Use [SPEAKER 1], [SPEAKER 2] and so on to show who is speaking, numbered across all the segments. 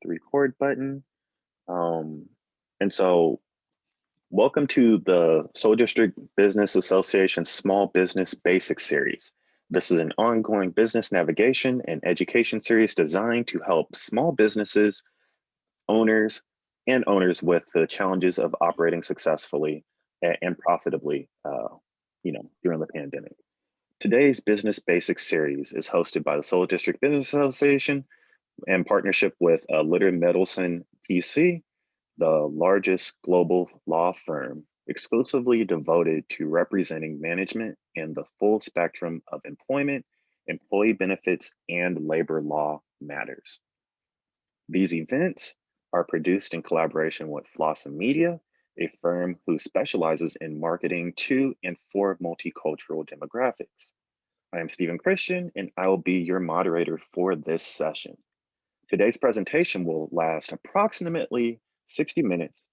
[SPEAKER 1] the record button. And so welcome to the Soul District Business Association Small Business Basics Series. This is an ongoing business navigation and education series designed to help small businesses, owners with the challenges of operating successfully and profitably, during the pandemic. Today's Business Basics series is hosted by the Soul District Business Association in partnership with Litter Medelson PC, the largest global law firm exclusively devoted to representing management in the full spectrum of employment, employee benefits, and labor law matters. These events are produced in collaboration with Flossin Media, a firm who specializes in marketing to and for multicultural demographics. I am Stephen Christian, and I will be your moderator for this session. Today's presentation will last approximately 60 minutes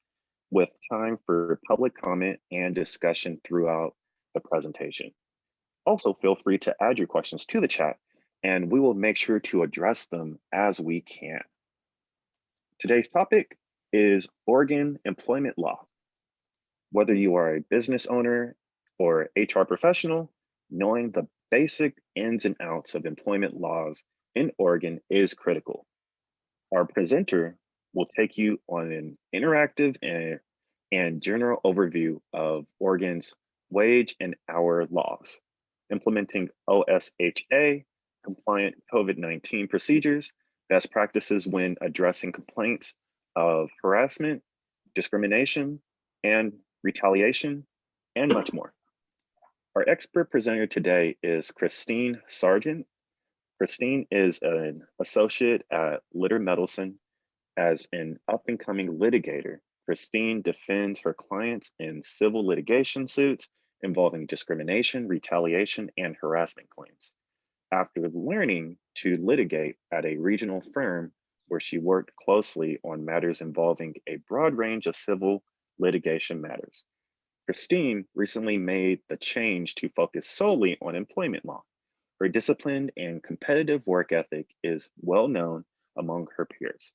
[SPEAKER 1] with time for public comment and discussion throughout the presentation. Also, feel free to add your questions to the chat, and we will make sure to address them as we can. Today's topic is Oregon employment law. Whether you are a business owner or HR professional, knowing the basic ins and outs of employment laws in Oregon is critical. Our presenter will take you on an interactive and general overview of Oregon's wage and hour laws, implementing OSHA-compliant COVID-19 procedures, best practices when addressing complaints of harassment, discrimination, and retaliation, and much more. Our expert presenter today is Christine Sargent. Christine is an associate at Litter Medelson. As an up-and-coming litigator, Christine defends her clients in civil litigation suits involving discrimination, retaliation, and harassment claims. After learning to litigate at a regional firm where she worked closely on matters involving a broad range of civil litigation matters, Christine recently made the change to focus solely on employment law. Her disciplined and competitive work ethic is well known among her peers.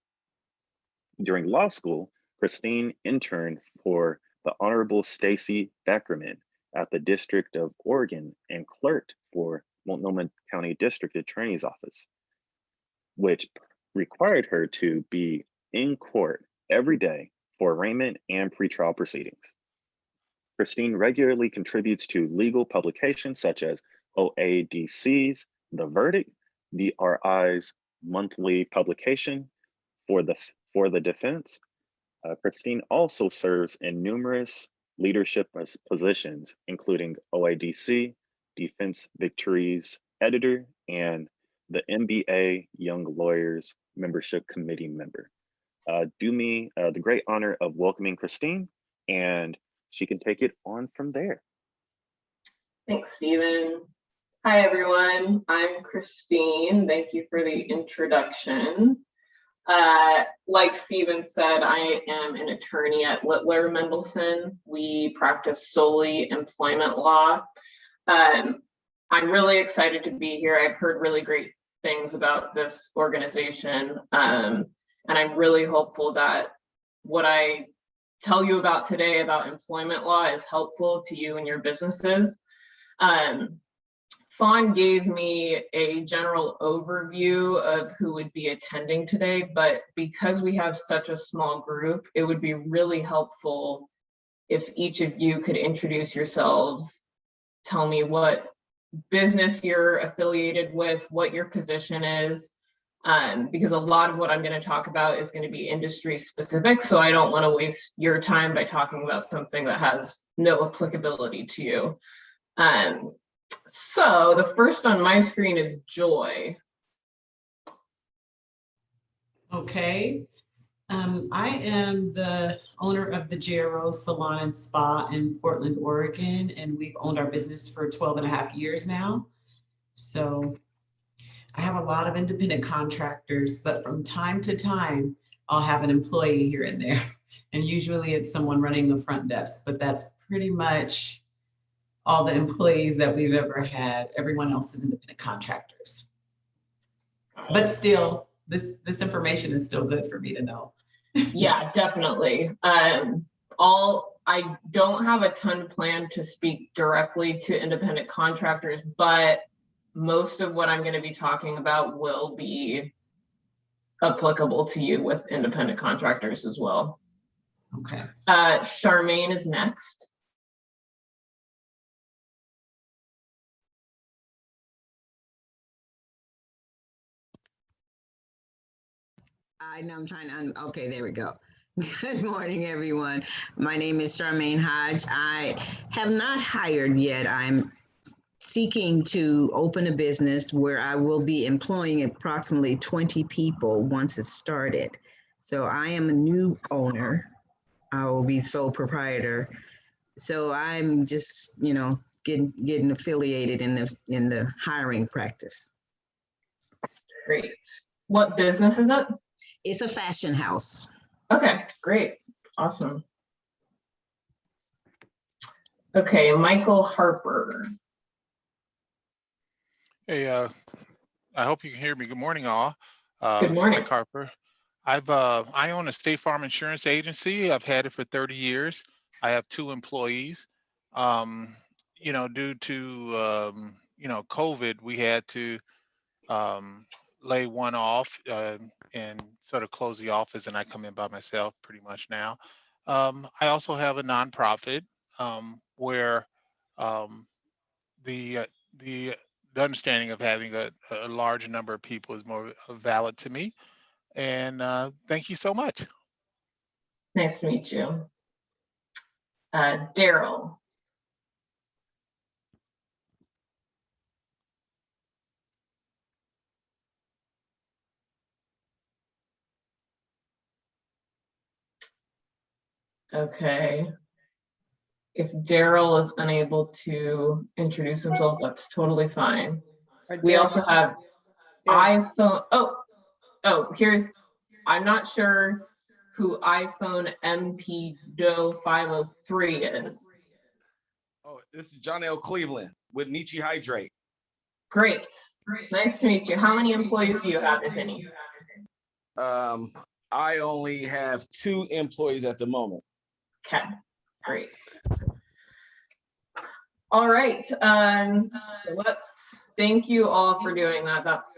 [SPEAKER 1] During law school, Christine interned for the Honorable Stacey Beckerman at the District of Oregon and clerked for Multnomah County District Attorney's Office, which required her to be in court every day for arraignment and pretrial proceedings. Christine regularly contributes to legal publications such as OADC's The Verdict, DRI's monthly publication for the defense. Christine also serves in numerous leadership positions, including OADC, Defense Victories Editor, and the MBA Young Lawyers Membership Committee member. Do me the great honor of welcoming Christine, and she can take it on from there.
[SPEAKER 2] Thanks, Stephen. Hi, everyone. I'm Christine. Thank you for the introduction. Like Stephen said, I am an attorney at Litter Medelson. We practice solely employment law. I'm really excited to be here. I've heard really great things about this organization, and I'm really hopeful that what I tell you about today about employment law is helpful to you and your businesses. Fawn gave me a general overview of who would be attending today, but because we have such a small group, it would be really helpful if each of you could introduce yourselves, tell me what business you're affiliated with, what your position is, because a lot of what I'm going to talk about is going to be industry specific, so I don't want to waste your time by talking about something that has no applicability to you. So the first on my screen is Joy.
[SPEAKER 3] Okay. I am the owner of the JRO Salon and Spa in Portland, Oregon, and we've owned our business for 12 and a half years now. So I have a lot of independent contractors, but from time to time, I'll have an employee here and there. And usually it's someone running the front desk, but that's pretty much all the employees that we've ever had. Everyone else is independent contractors. But still, this information is still good for me to know.
[SPEAKER 2] Yeah, definitely. I don't have a ton planned to speak directly to independent contractors, but most of what I'm going to be talking about will be applicable to you with independent contractors as well.
[SPEAKER 3] Okay.
[SPEAKER 2] Charmaine is next.
[SPEAKER 4] I know I'm trying to, okay, there we go. Good morning, everyone. My name is Charmaine Hodge. I have not hired yet. I'm seeking to open a business where I will be employing approximately 20 people once it's started. So I am a new owner. I will be sole proprietor. So I'm just, you know, getting affiliated in the hiring practice.
[SPEAKER 2] Great. What business is it?
[SPEAKER 4] It's a fashion house.
[SPEAKER 2] Okay, great. Awesome. Okay, Michael Harper.
[SPEAKER 5] Hey, I hope you can hear me. Good morning, all.
[SPEAKER 2] Good morning.
[SPEAKER 5] Mike Harper. I own a State Farm Insurance Agency. I've had it for 30 years. I have 2 employees. You know, due to you know, COVID, we had to lay one off and sort of close the office, and I come in by myself pretty much now. I also have a nonprofit where the understanding of having a large number of people is more valid to me. And thank you so much.
[SPEAKER 2] Nice to meet you. Daryl. Okay. If Daryl is unable to introduce himself, that's totally fine. We also have iPhone. Oh, here's, I'm not sure who iPhone MP Do 503 is.
[SPEAKER 6] Oh, this is John L. Cleveland with Nietzsche Hydrate.
[SPEAKER 2] Great. Nice to meet you. How many employees do you have, if any?
[SPEAKER 6] I only have 2 employees at the moment.
[SPEAKER 2] Okay, great. All right. So thank you all for doing that. That's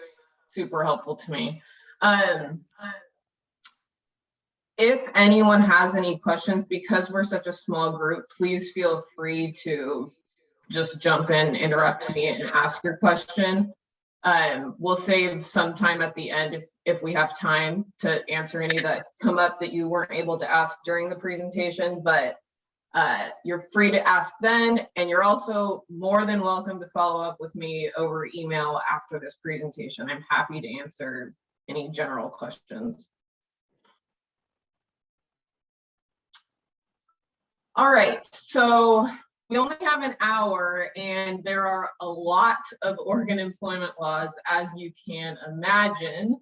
[SPEAKER 2] super helpful to me. If anyone has any questions, because we're such a small group, please feel free to just jump in, interrupt me, and ask your question. We'll save some time at the end if we have time to answer any that come up that you weren't able to ask during the presentation, but you're free to ask then, and you're also more than welcome to follow up with me over email after this presentation. I'm happy to answer any general questions. All right, so we only have an hour, and there are a lot of Oregon employment laws, as you can imagine.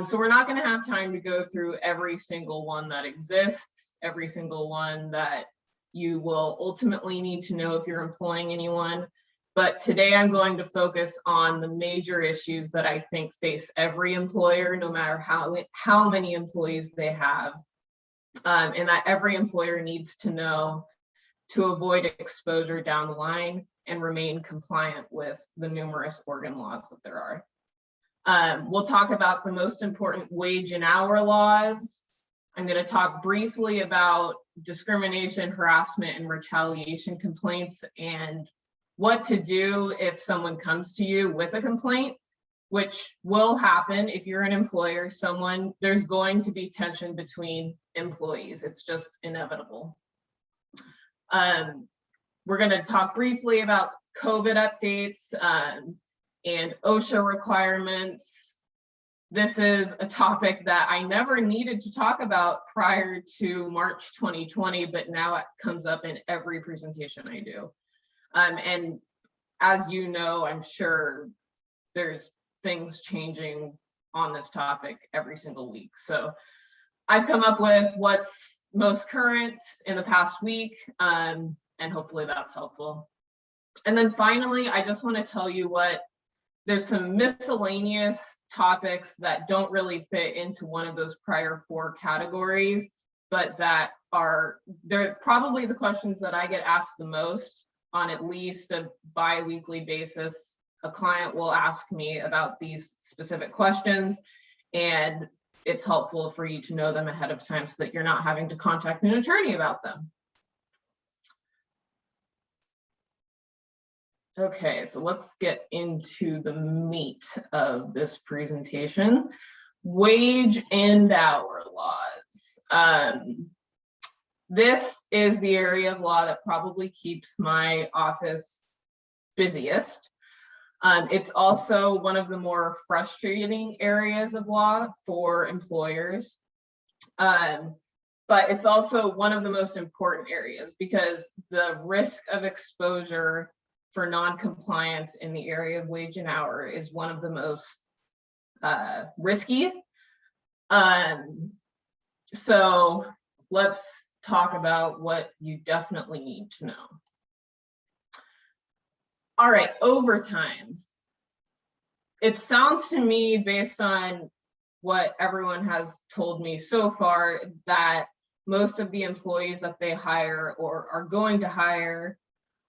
[SPEAKER 2] So we're not going to have time to go through every single one that exists, every single one that you will ultimately need to know if you're employing anyone. But today I'm going to focus on the major issues that I think face every employer, no matter how many employees they have, and that every employer needs to know to avoid exposure down the line and remain compliant with the numerous Oregon laws that there are. We'll talk about the most important wage and hour laws. I'm going to talk briefly about discrimination, harassment, and retaliation complaints, and what to do if someone comes to you with a complaint, which will happen if you're an employer. There's going to be tension between employees. It's just inevitable. We're going to talk briefly about COVID updates and OSHA requirements. This is a topic that I never needed to talk about prior to March 2020, but now it comes up in every presentation I do. And as you know, I'm sure there's things changing on this topic every single week. So I've come up with what's most current in the past week, and hopefully that's helpful. And then finally, I just want to tell you what there's some miscellaneous topics that don't really fit into one of those prior 4 categories, but that they're probably the questions that I get asked the most on at least a bi-weekly basis. A client will ask me about these specific questions, and it's helpful for you to know them ahead of time so that you're not having to contact an attorney about them. Okay, so let's get into the meat of this presentation. Wage and hour laws. This is the area of law that probably keeps my office busiest. It's also one of the more frustrating areas of law for employers. But it's also one of the most important areas because the risk of exposure for non-compliance in the area of wage and hour is one of the most risky. So let's talk about what you definitely need to know. All right, overtime. It sounds to me, based on what everyone has told me so far, that most of the employees that they hire or are going to hire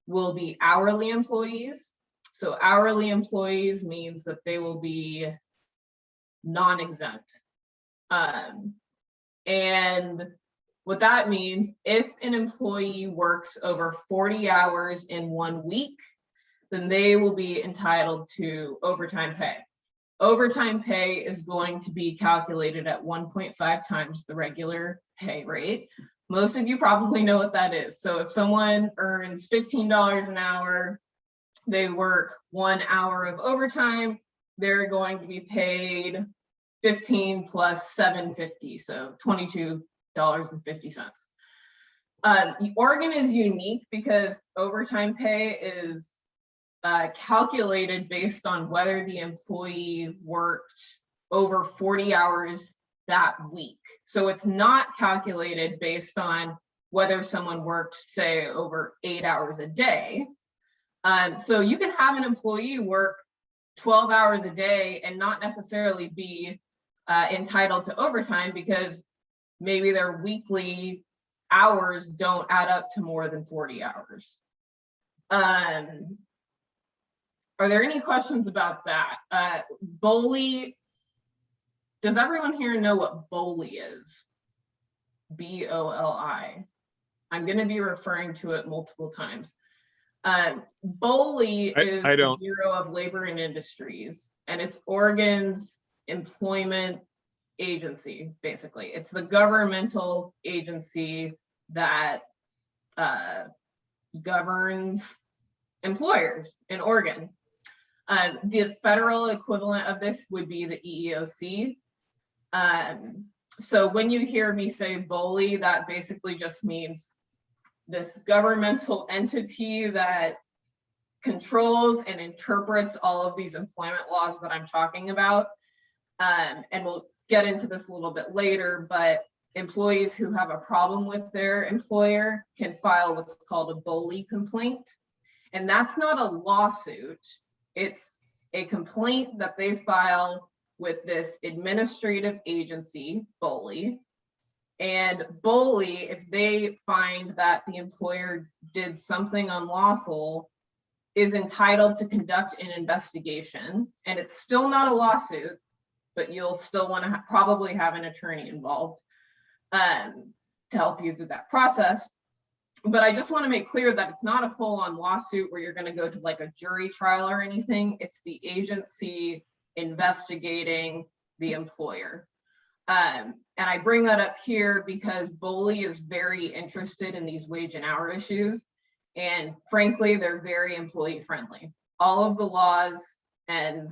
[SPEAKER 2] will be hourly employees. So hourly employees means that they will be non-exempt. And what that means, if an employee works over 40 hours in 1 week, then they will be entitled to overtime pay. Overtime pay is going to be calculated at 1.5 times the regular pay rate. Most of you probably know what that is. So if someone earns $15 an hour, they work 1 hour of overtime, they're going to be paid 15 plus $7.50, so $22.50. Oregon is unique because overtime pay is calculated based on whether the employee worked over 40 hours that week. So it's not calculated based on whether someone worked, say, over 8 hours a day. So you can have an employee work 12 hours a day and not necessarily be entitled to overtime because maybe their weekly hours don't add up to more than 40 hours. Are there any questions about that? BOLI, does everyone here know what BOLI is? B-O-L-I. I'm going to be referring to it multiple times. BOLI is the Bureau of Labor and Industries, and it's Oregon's employment agency, basically. It's the governmental agency that governs employers in Oregon. The federal equivalent of this would be the EEOC. So when you hear me say BOLI, that basically just means this governmental entity that controls and interprets all of these employment laws that I'm talking about. And we'll get into this a little bit later, but employees who have a problem with their employer can file what's called a BOLI complaint. And that's not a lawsuit. It's a complaint that they file with this administrative agency, BOLI. And BOLI, if they find that the employer did something unlawful, is entitled to conduct an investigation. And it's still not a lawsuit, but you'll still want to probably have an attorney involved to help you through that process. But I just want to make clear that it's not a full-on lawsuit where you're going to go to like a jury trial or anything. It's the agency investigating the employer. And I bring that up here because BOLI is very interested in these wage and hour issues. And frankly, they're very employee friendly. All of the laws and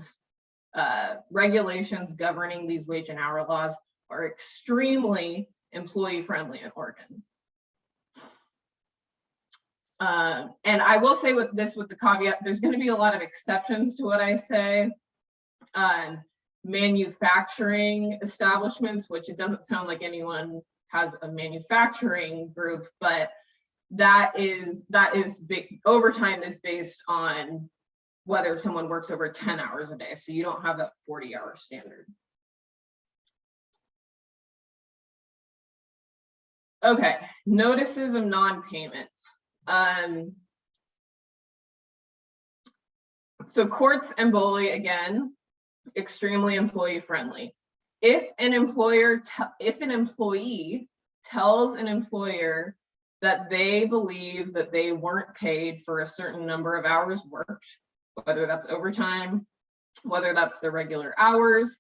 [SPEAKER 2] regulations governing these wage and hour laws are extremely employee friendly in Oregon. And I will say with the caveat, there's going to be a lot of exceptions to what I say. Manufacturing establishments, which it doesn't sound like anyone has a manufacturing group, but that is big. Overtime is based on whether someone works over 10 hours a day. So you don't have that 40-hour standard. Okay, notices of non-payment. So courts and BOLI, again, extremely employee friendly. If an employee tells an employer that they believe that they weren't paid for a certain number of hours worked, whether that's overtime, whether that's the regular hours,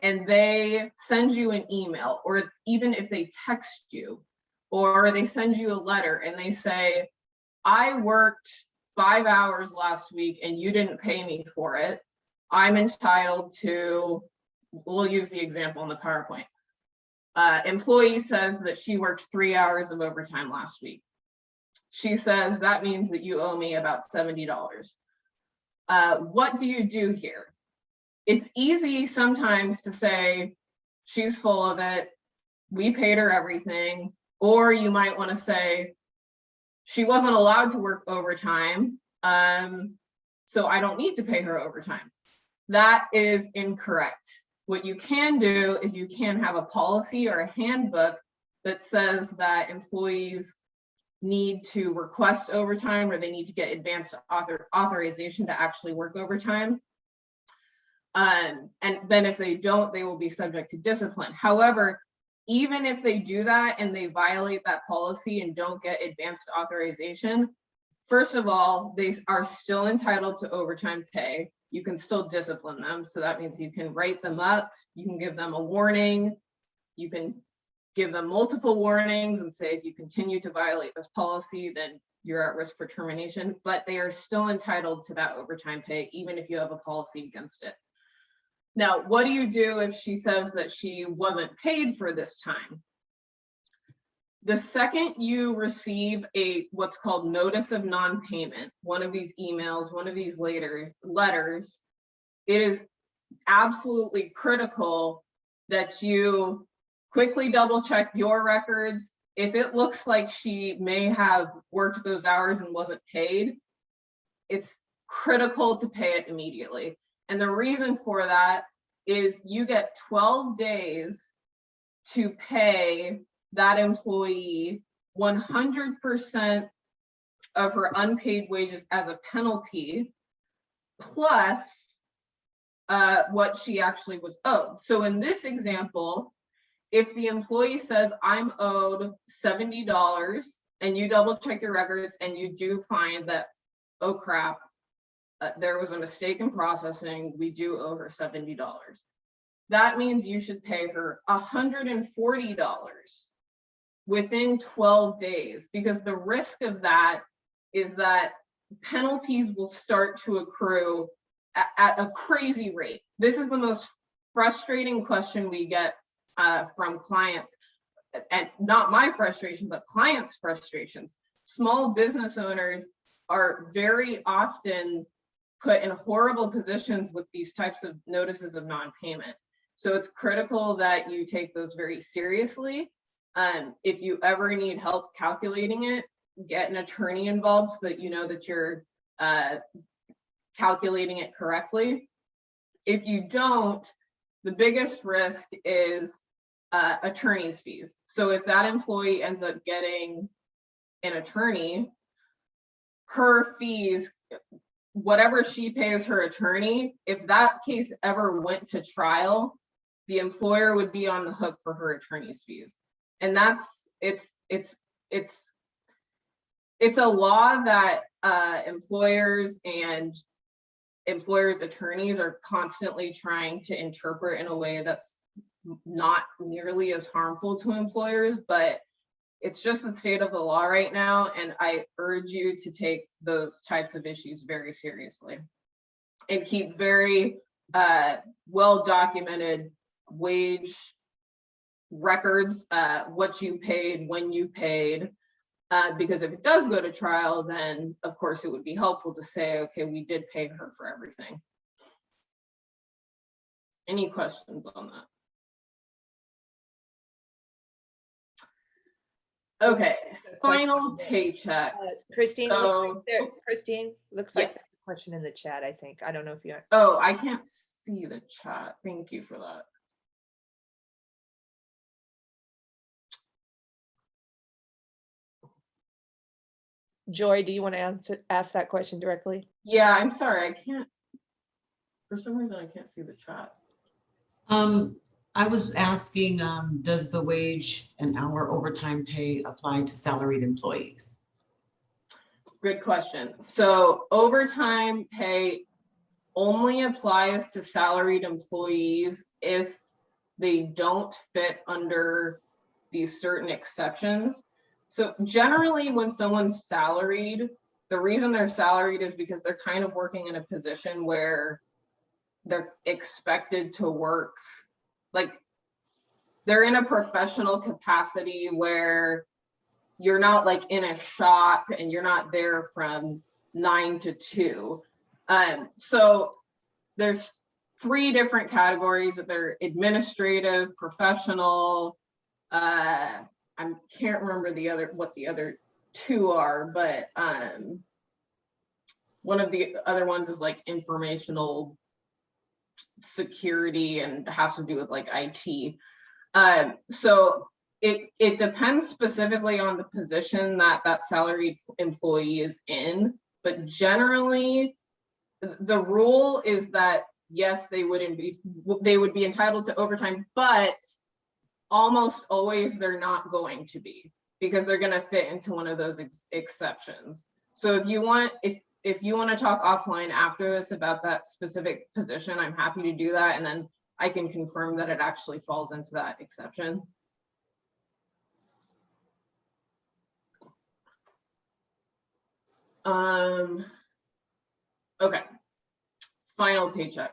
[SPEAKER 2] and they send you an email, or even if they text you, or they send you a letter and they say, I worked 5 hours last week and you didn't pay me for it, I'm entitled to, we'll use the example in the PowerPoint. Employee says that she worked 3 hours of overtime last week. She says, that means that you owe me about $70. What do you do here? It's easy sometimes to say, she's full of it, we paid her everything. Or you might want to say, she wasn't allowed to work overtime, so I don't need to pay her overtime. That is incorrect. What you can do is you can have a policy or a handbook that says that employees need to request overtime, or they need to get advanced authorization to actually work overtime. And then if they don't, they will be subject to discipline. However, even if they do that and they violate that policy and don't get advanced authorization, first of all, they are still entitled to overtime pay. You can still discipline them. So that means you can write them up, you can give them a warning, you can give them multiple warnings and say, if you continue to violate this policy, then you're at risk for termination, but they are still entitled to that overtime pay, even if you have a policy against it. Now, what do you do if she says that she wasn't paid for this time? The second you receive what's called notice of non-payment, one of these emails, one of these letters, it is absolutely critical that you quickly double check your records. If it looks like she may have worked those hours and wasn't paid, it's critical to pay it immediately. And the reason for that is you get 12 days to pay that employee 100% of her unpaid wages as a penalty, plus what she actually was owed. So in this example, if the employee says, I'm owed $70, and you double check your records and you do find that, oh crap, there was a mistake in processing, we do owe her $70. That means you should pay her $140 within 12 days, because the risk of that is that penalties will start to accrue at a crazy rate. This is the most frustrating question we get from clients, and not my frustration, but clients' frustrations. Small business owners are very often put in horrible positions with these types of notices of non-payment. So it's critical that you take those very seriously. If you ever need help calculating it, get an attorney involved so that you know that you're calculating it correctly. If you don't, the biggest risk is attorney's fees. So if that employee ends up getting an attorney, her fees, whatever she pays her attorney, if that case ever went to trial, the employer would be on the hook for her attorney's fees. And it's a law that employers and employers' attorneys are constantly trying to interpret in a way that's not nearly as harmful to employers, but it's just the state of the law right now, and I urge you to take those types of issues very seriously and keep very well-documented wage records, what you paid, when you paid, because if it does go to trial, then of course it would be helpful to say, okay, we did pay her for everything. Any questions on that? Okay, final paychecks.
[SPEAKER 7] Christine,
[SPEAKER 2] So,
[SPEAKER 7] Christine, looks like
[SPEAKER 2] yes.
[SPEAKER 7] question in the chat, I think. I don't know if you.
[SPEAKER 2] Oh, I can't see the chat. Thank you for that.
[SPEAKER 7] Joy, do you want to ask that question directly?
[SPEAKER 2] Yeah, I'm sorry. I can't. For some reason, I can't see the chat.
[SPEAKER 3] I was asking, does the wage and hour overtime pay apply to salaried employees?
[SPEAKER 2] Good question. So overtime pay only applies to salaried employees if they don't fit under these certain exceptions. So generally when someone's salaried, the reason they're salaried is because they're kind of working in a position where they're expected to work, like they're in a professional capacity where you're not like in a shop and you're not there from 9 to 2. So there's 3 different categories that they're administrative, professional. I can't remember what the other 2 are, but one of the other ones is like informational security and has to do with like IT. So it depends specifically on the position that salaried employee is in, but generally the rule is that yes, they would be entitled to overtime, but almost always they're not going to be, because they're going to fit into one of those exceptions. So if you want to talk offline after this about that specific position, I'm happy to do that, and then I can confirm that it actually falls into that exception. Okay, final paychecks.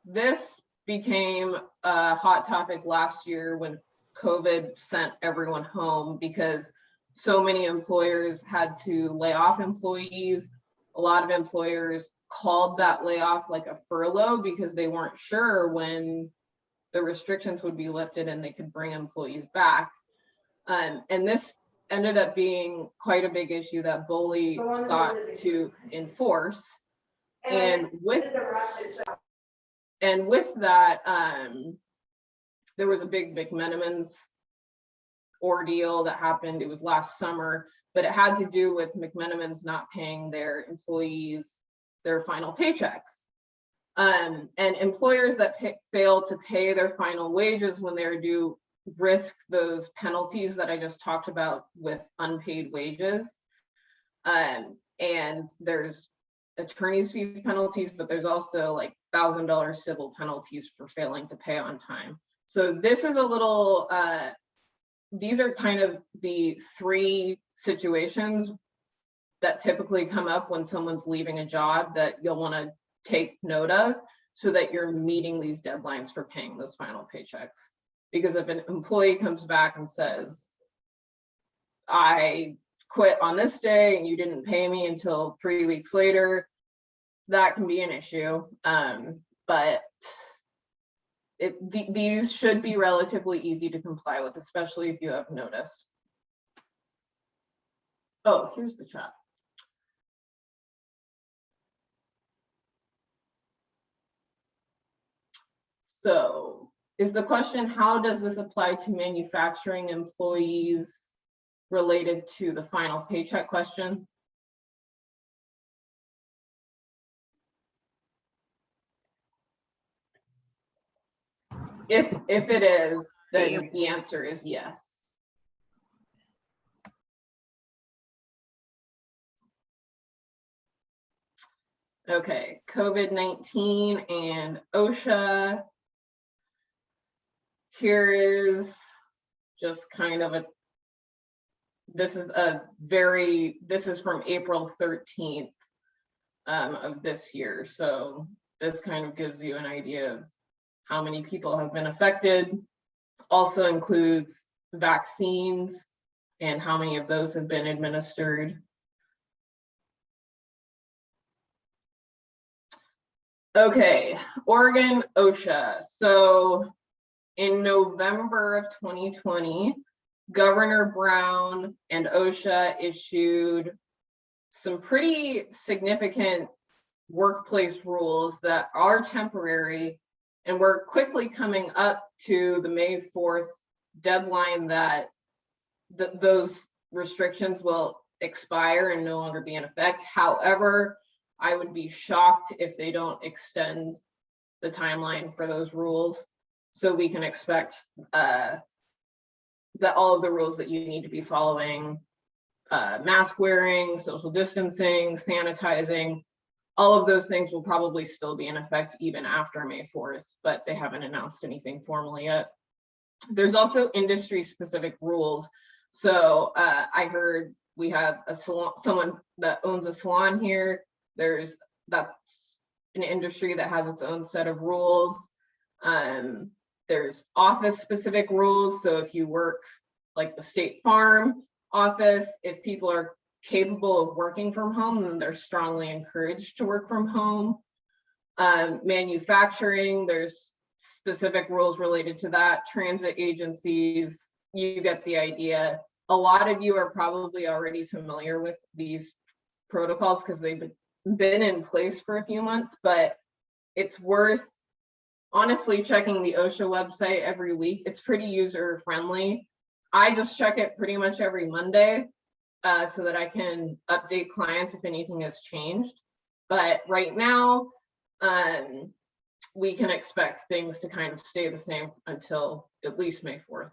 [SPEAKER 2] This became a hot topic last year when COVID sent everyone home because so many employers had to lay off employees. A lot of employers called that layoff like a furlough because they weren't sure when the restrictions would be lifted and they could bring employees back. And this ended up being quite a big issue that Bully sought to enforce. And with that, there was a big McMenamins ordeal that happened. It was last summer, but it had to do with McMenamins not paying their employees their final paychecks. And employers that fail to pay their final wages when they're due risk those penalties that I just talked about with unpaid wages. And there's attorney's fees penalties, but there's also like $1,000 civil penalties for failing to pay on time. So this is a little, these are kind of the 3 situations that typically come up when someone's leaving a job that you'll want to take note of so that you're meeting these deadlines for paying those final paychecks. Because if an employee comes back and says, I quit on this day and you didn't pay me until 3 weeks later, that can be an issue. But these should be relatively easy to comply with, especially if you have notice. Oh, here's the chat. So is the question, how does this apply to manufacturing employees related to the final paycheck question? If it is, then the answer is yes. Okay, COVID-19 and OSHA. Here is just kind of this is from April 13th of this year. So this kind of gives you an idea of how many people have been affected. Also includes vaccines and how many of those have been administered. Okay, Oregon OSHA. So in November of 2020, Governor Brown and OSHA issued some pretty significant workplace rules that are temporary, and we're quickly coming up to the May 4th deadline that those restrictions will expire and no longer be in effect. However, I would be shocked if they don't extend the timeline for those rules. So we can expect that all of the rules that you need to be following, mask wearing, social distancing, sanitizing, all of those things will probably still be in effect even after May 4th, but they haven't announced anything formally yet. There's also industry specific rules. So I heard we have a salon, someone that owns a salon here. That's an industry that has its own set of rules. There's office specific rules. So if you work like the State Farm office, if people are capable of working from home, then they're strongly encouraged to work from home. Manufacturing, there's specific rules related to that. Transit agencies, you get the idea. A lot of you are probably already familiar with these protocols because they've been in place for a few months, but it's worth honestly checking the OSHA website every week. It's pretty user friendly. I just check it pretty much every Monday so that I can update clients if anything has changed. But right now, we can expect things to kind of stay the same until at least May 4th.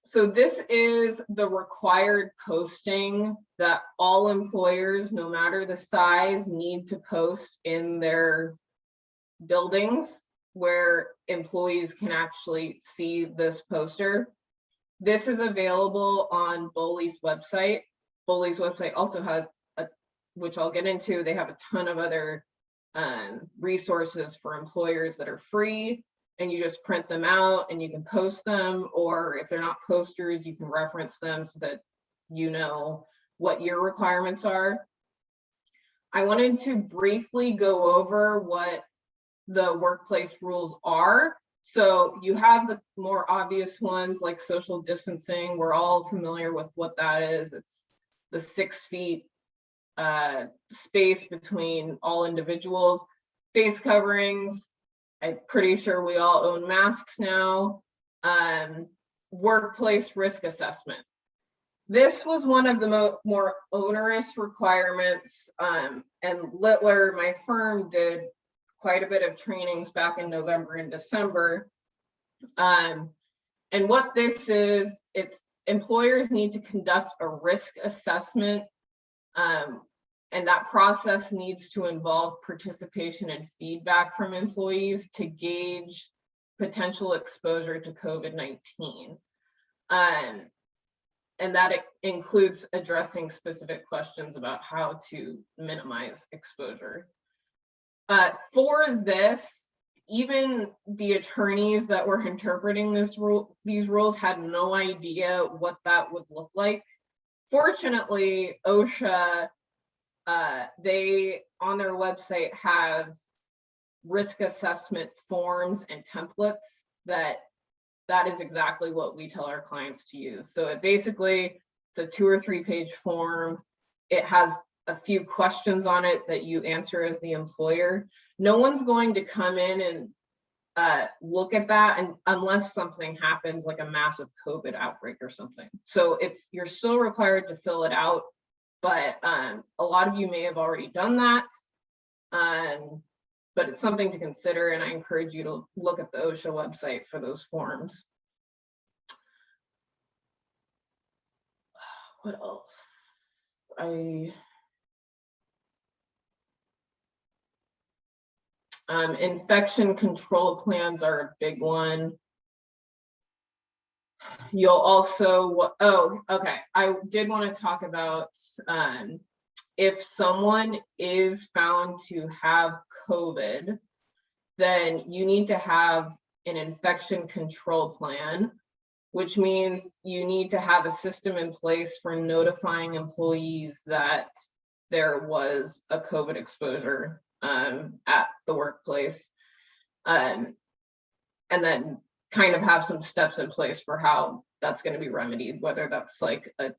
[SPEAKER 2] So this is the required posting that all employers, no matter the size, need to post in their buildings where employees can actually see this poster. This is available on BOLI's website. BOLI's website also has, which I'll get into, they have a ton of other resources for employers that are free, and you just print them out and you can post them, or if they're not posters, you can reference them so that you know what your requirements are. I wanted to briefly go over what the workplace rules are. So you have the more obvious ones like social distancing. We're all familiar with what that is. It's the 6 feet space between all individuals. Face coverings, I'm pretty sure we all own masks now. Workplace risk assessment. This was one of the more onerous requirements, and Littler, my firm, did quite a bit of trainings back in November and December. And what this is, it's employers need to conduct a risk assessment, and that process needs to involve participation and feedback from employees to gauge potential exposure to COVID-19. And that includes addressing specific questions about how to minimize exposure. For this, even the attorneys that were interpreting these rules had no idea what that would look like. Fortunately, OSHA, they on their website have risk assessment forms and templates that is exactly what we tell our clients to use. So it's a 2 or 3 page form. It has a few questions on it that you answer as the employer. No one's going to come in and look at that unless something happens like a massive COVID outbreak or something. So you're still required to fill it out, but a lot of you may have already done that. But it's something to consider, and I encourage you to look at the OSHA website for those forms. What else? Infection control plans are a big one. You'll also, okay. I did want to talk about if someone is found to have COVID, then you need to have an infection control plan, which means you need to have a system in place for notifying employees that there was a COVID exposure at the workplace, and then kind of have some steps in place for how that's going to be remedied, whether that's like a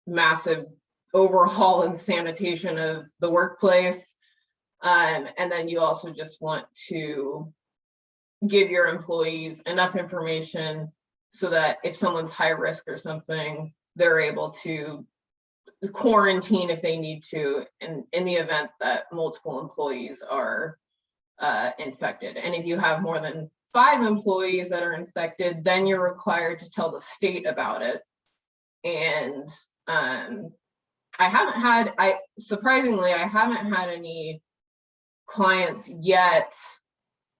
[SPEAKER 2] massive overhaul and sanitation of the workplace. And then you also just want to give your employees enough information so that if someone's high risk or something, they're able to quarantine if they need to in the event that multiple employees are infected. And if you have more than 5 employees that are infected, then you're required to tell the state about it. And surprisingly, I haven't had any clients yet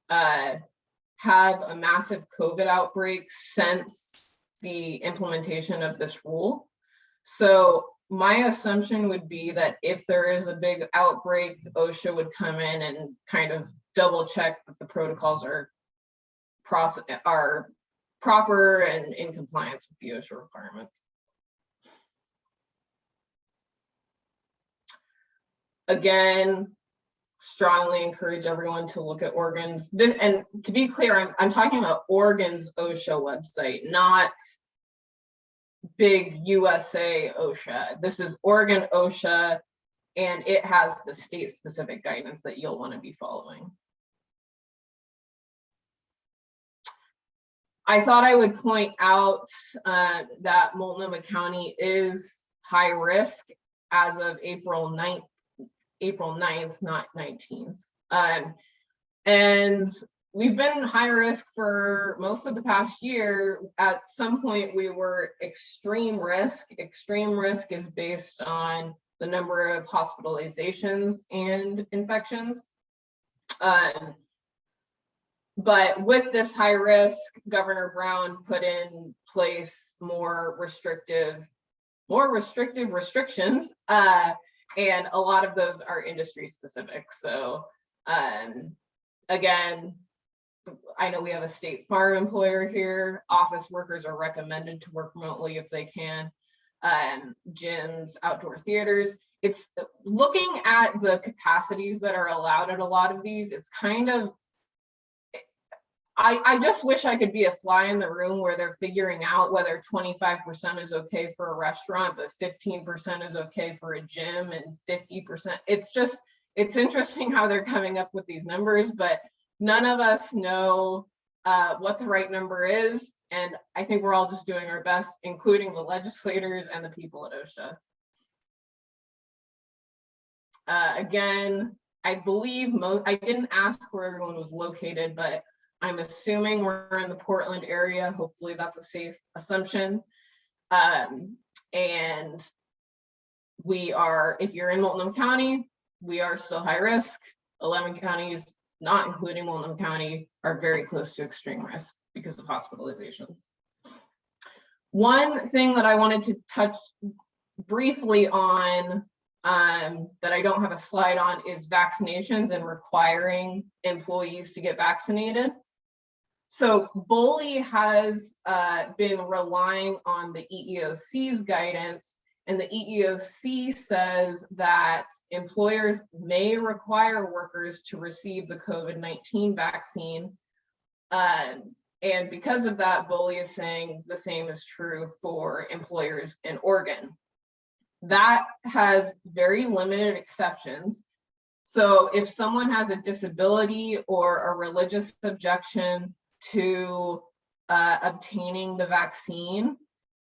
[SPEAKER 2] have a massive COVID outbreak since the implementation of this rule. So my assumption would be that if there is a big outbreak, OSHA would come in and kind of double check that the protocols are proper and in compliance with the OSHA requirements. Again, strongly encourage everyone to look at Oregon's, and to be clear, I'm talking about Oregon's OSHA website, not big USA OSHA. This is Oregon OSHA, and it has the state-specific guidance that you'll want to be following. I thought I would point out that Multnomah County is high risk as of April 9th, not 19th. And we've been high risk for most of the past year. At some point, we were extreme risk. Extreme risk is based on the number of hospitalizations and infections. But with this high risk, Governor Brown put in place more restrictive restrictions. And a lot of those are industry specific. So again, I know we have a state farm employer here. Office workers are recommended to work remotely if they can. Gyms, outdoor theaters. It's looking at the capacities that are allowed at a lot of these. It's kind of, I just wish I could be a fly in the room where they're figuring out whether 25% is okay for a restaurant, but 15% is okay for a gym and 50%. It's interesting how they're coming up with these numbers, but none of us know what the right number is. And I think we're all just doing our best, including the legislators and the people at OSHA. Again, I believe I didn't ask where everyone was located, but I'm assuming we're in the Portland area. Hopefully that's a safe assumption. And we are, if you're in Multnomah County, we are still high risk. 11 counties, not including Multnomah County, are very close to extreme risk because of hospitalizations. One thing that I wanted to touch briefly on that I don't have a slide on is vaccinations and requiring employees to get vaccinated. So BOLI has been relying on the EEOC's guidance, and the EEOC says that employers may require workers to receive the COVID-19 vaccine. And because of that, BOLI is saying the same is true for employers in Oregon. That has very limited exceptions. So if someone has a disability or a religious objection to obtaining the vaccine,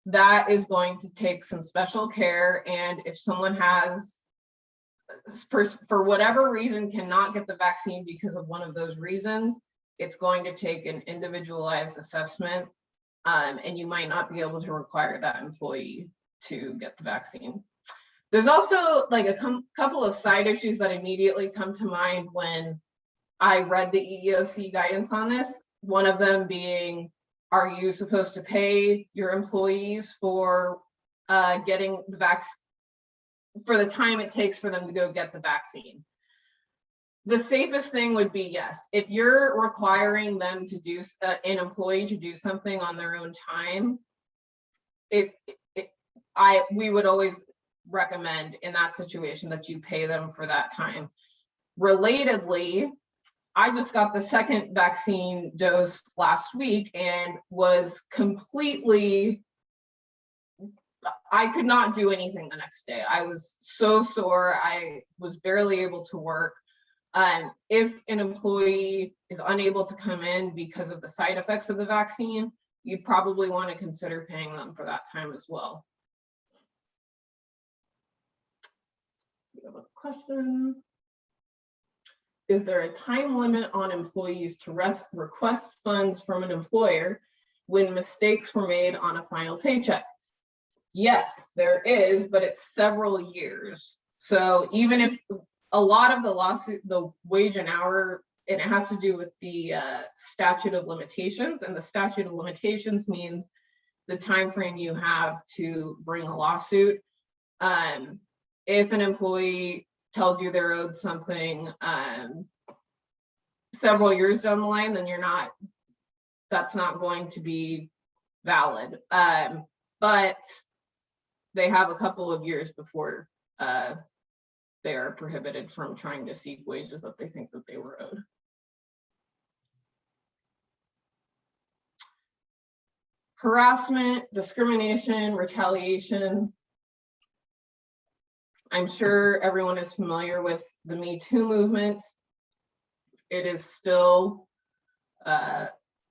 [SPEAKER 2] that is going to take some special care. And if someone has, for whatever reason, cannot get the vaccine because of one of those reasons, it's going to take an individualized assessment, and you might not be able to require that employee to get the vaccine. There's also like a couple of side issues that immediately come to mind when I read the EEOC guidance on this. One of them being, are you supposed to pay your employees for getting the vaccine, for the time it takes for them to go get the vaccine? The safest thing would be yes. If you're requiring them to do, an employee to do something on their own time, we would always recommend in that situation that you pay them for that time. Relatedly, I just got the second vaccine dose last week and was completely I could not do anything the next day. I was so sore. I was barely able to work. If an employee is unable to come in because of the side effects of the vaccine, you'd probably want to consider paying them for that time as well. We have a question. Is there a time limit on employees to request funds from an employer when mistakes were made on a final paycheck? Yes, there is, but it's several years. So even if a lot of the lawsuit, the wage and hour, and it has to do with the statute of limitations, and the statute of limitations means the time frame you have to bring a lawsuit. If an employee tells you they're owed something several years down the line, then that's not going to be valid. But they have a couple of years before they are prohibited from trying to seek wages that they think that they were owed. Harassment, discrimination, retaliation. I'm sure everyone is familiar with the Me Too movement. It is still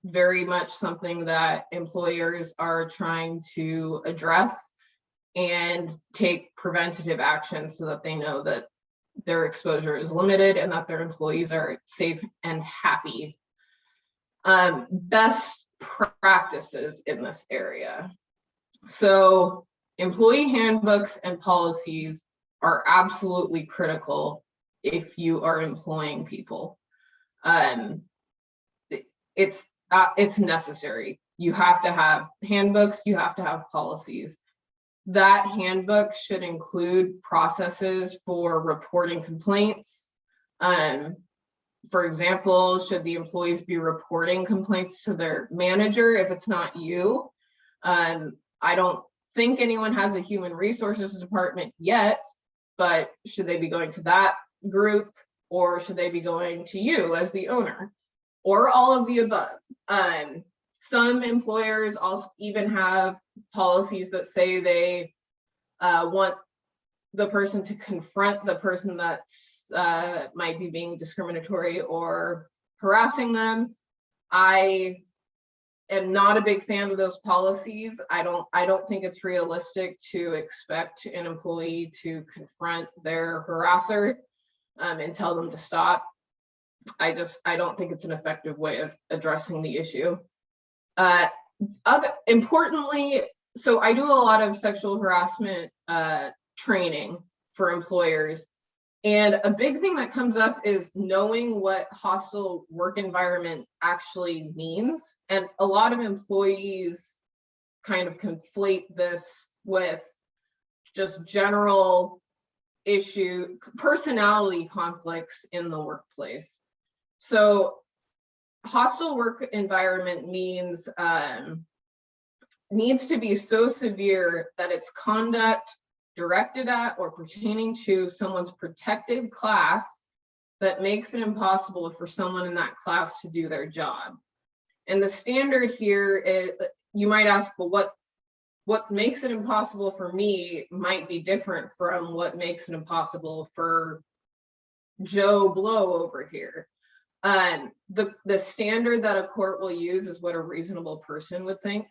[SPEAKER 2] very much something that employers are trying to address and take preventative action so that they know that their exposure is limited and that their employees are safe and happy. Best practices in this area. So employee handbooks and policies are absolutely critical if you are employing people. It's necessary. You have to have handbooks, you have to have policies. That handbook should include processes for reporting complaints. For example, should the employees be reporting complaints to their manager if it's not you? I don't think anyone has a human resources department yet, but should they be going to that group, or should they be going to you as the owner, or all of the above? Some employers also even have policies that say they want the person to confront the person that's might be being discriminatory or harassing them. I am not a big fan of those policies. I don't think it's realistic to expect an employee to confront their harasser and tell them to stop. I don't think it's an effective way of addressing the issue. Importantly, so I do a lot of sexual harassment training for employers, and a big thing that comes up is knowing what hostile work environment actually means. And a lot of employees kind of conflate this with just general personality conflicts in the workplace. So hostile work environment means needs to be so severe that it's conduct directed at or pertaining to someone's protected class that makes it impossible for someone in that class to do their job. And the standard here is, you might ask, well, what makes it impossible for me might be different from what makes it impossible for Joe Blow over here. The standard that a court will use is what a reasonable person would think.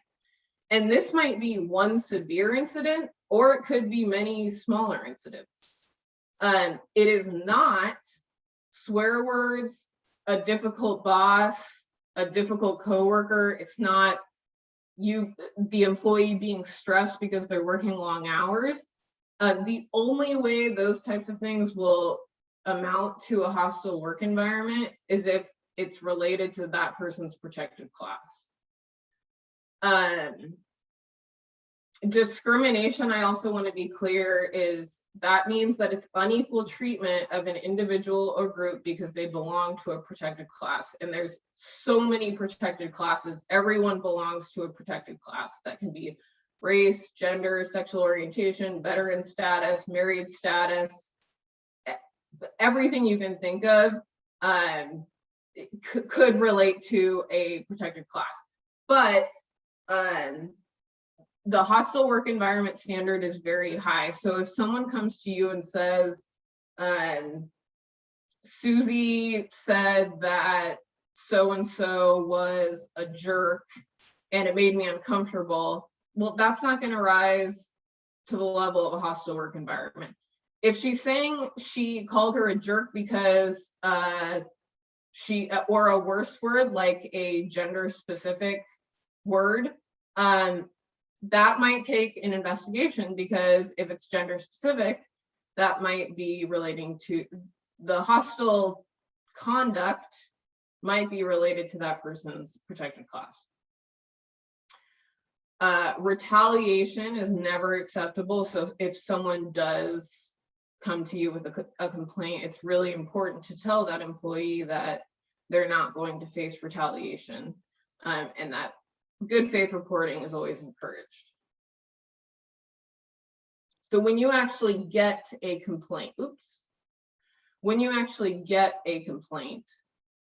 [SPEAKER 2] And this might be one severe incident, or it could be many smaller incidents. It is not swear words, a difficult boss, a difficult coworker. It's not the employee being stressed because they're working long hours. The only way those types of things will amount to a hostile work environment is if it's related to that person's protected class. Discrimination, I also want to be clear, that means that it's unequal treatment of an individual or group because they belong to a protected class. And there's so many protected classes. Everyone belongs to a protected class. That can be race, gender, sexual orientation, veteran status, married status, everything you can think of could relate to a protected class. But the hostile work environment standard is very high. So if someone comes to you and says, Susie said that so-and-so was a jerk and it made me uncomfortable, well, that's not going to rise to the level of a hostile work environment. If she's saying she called her a jerk because or a worse word, like a gender specific word, that might take an investigation, because if it's gender specific, that might be relating to the hostile conduct, might be related to that person's protected class. Retaliation is never acceptable. So if someone does come to you with a complaint, it's really important to tell that employee that they're not going to face retaliation, and that good faith reporting is always encouraged. So when you actually get a complaint,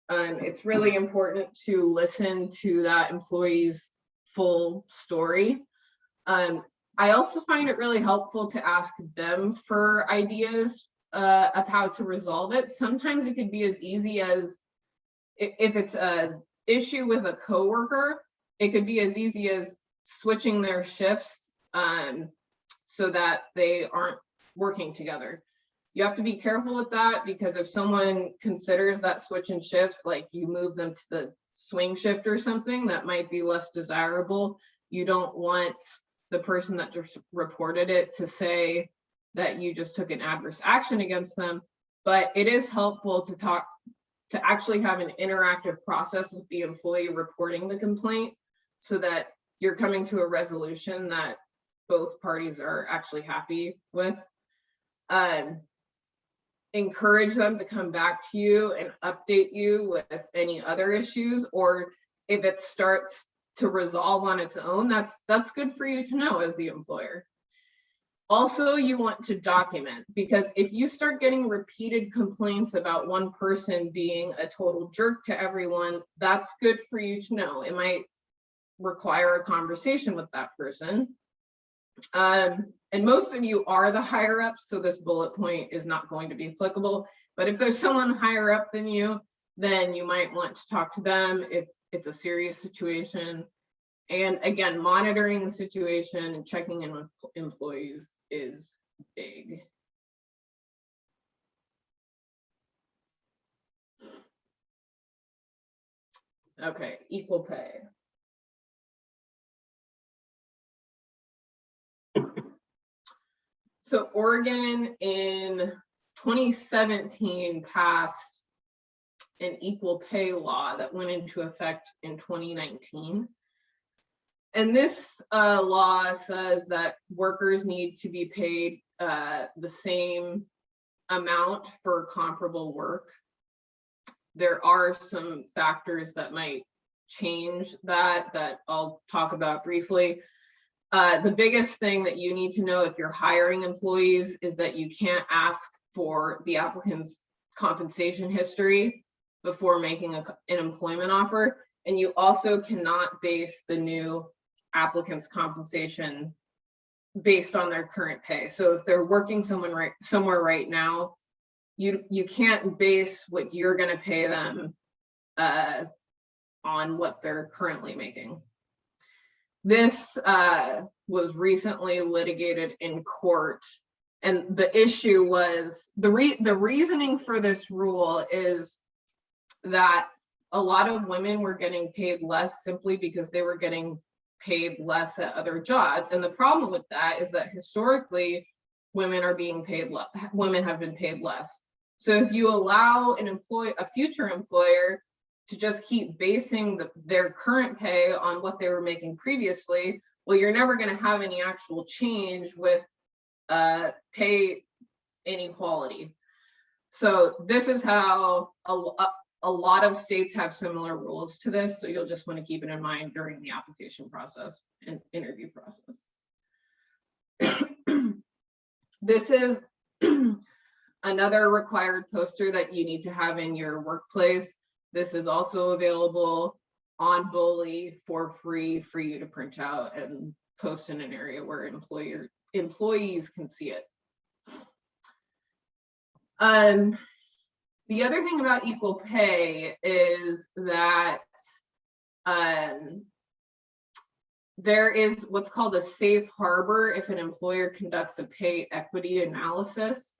[SPEAKER 2] it's really important to listen to that employee's full story. I also find it really helpful to ask them for ideas of how to resolve it. Sometimes it could be as easy as, if it's an issue with a coworker, it could be as easy as switching their shifts so that they aren't working together. You have to be careful with that, because if someone considers that switch in shifts, like you move them to the swing shift or something, that might be less desirable. You don't want the person that just reported it to say that you just took an adverse action against them. But it is helpful to actually have an interactive process with the employee reporting the complaint, so that you're coming to a resolution that both parties are actually happy with. Encourage them to come back to you and update you with any other issues, or if it starts to resolve on its own, that's good for you to know as the employer. Also, you want to document, because if you start getting repeated complaints about one person being a total jerk to everyone, that's good for you to know. It might require a conversation with that person. And most of you are the higher ups, so this bullet point is not going to be applicable. But if there's someone higher up than you, then you might want to talk to them if it's a serious situation. And again, monitoring the situation and checking in with employees is big. Okay, equal pay. So Oregon in 2017 passed an equal pay law that went into effect in 2019. And this law says that workers need to be paid the same amount for comparable work. There are some factors that might change that I'll talk about briefly. The biggest thing that you need to know if you're hiring employees is that you can't ask for the applicant's compensation history before making an employment offer. And you also cannot base the new applicant's compensation based on their current pay. So if they're working somewhere right now, you can't base what you're going to pay them on what they're currently making. This was recently litigated in court, and the issue was the reasoning for this rule is that a lot of women were getting paid less simply because they were getting paid less at other jobs. And the problem with that is that historically women have been paid less. So if you allow a future employer to just keep basing their current pay on what they were making previously, well, you're never going to have any actual change with pay inequality. So this is how a lot of states have similar rules to this. So you'll just want to keep it in mind during the application process and interview process. This is another required poster that you need to have in your workplace. This is also available on Bully for free for you to print out and post in an area where employees can see it. The other thing about equal pay is that there is what's called a safe harbor if an employer conducts a pay equity analysis.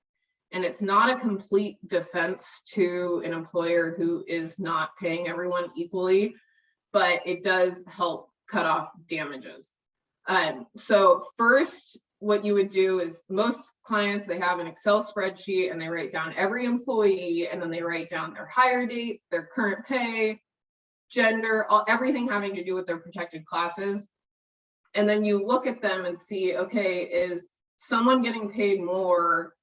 [SPEAKER 2] And it's not a complete defense to an employer who is not paying everyone equally, but it does help cut off damages. So first, what you would do is most clients, they have an Excel spreadsheet and they write down every employee, and then they write down their hire date, their current pay, gender, everything having to do with their protected classes. And then you look at them and see, okay, is someone getting paid more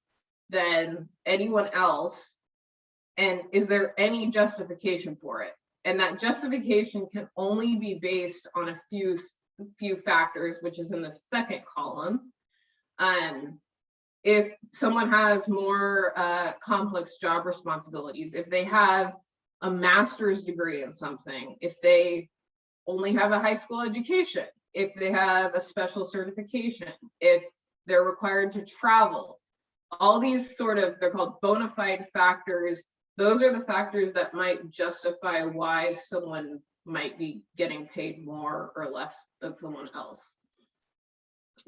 [SPEAKER 2] than anyone else? And is there any justification for it? And that justification can only be based on a few factors, which is in the second column. If someone has more complex job responsibilities, if they have a master's degree in something, if they only have a high school education, if they have a special certification, if they're required to travel, all these sort of, they're called bona fide factors. Those are the factors that might justify why someone might be getting paid more or less than someone else.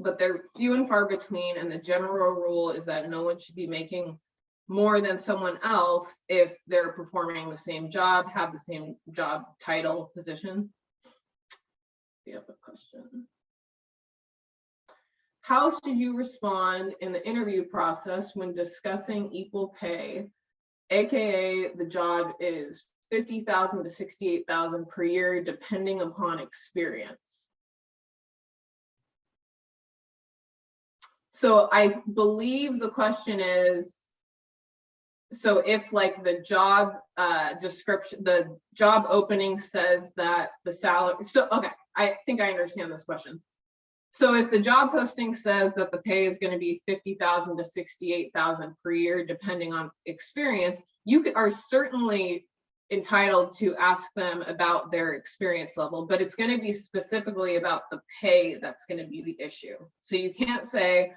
[SPEAKER 2] But they're few and far between, and the general rule is that no one should be making more than someone else if they're performing the same job, have the same job title, position. Do you have a question? How should you respond in the interview process when discussing equal pay, aka the job is $50,000 to $68,000 per year, depending upon experience? So I believe the question is, so if like the job description, the job opening says that the salary, so okay, I think I understand this question. So if the job posting says that the pay is going to be $50,000 to $68,000 per year, depending on experience, you are certainly entitled to ask them about their experience level, but it's going to be specifically about the pay that's going to be the issue. So you can't say,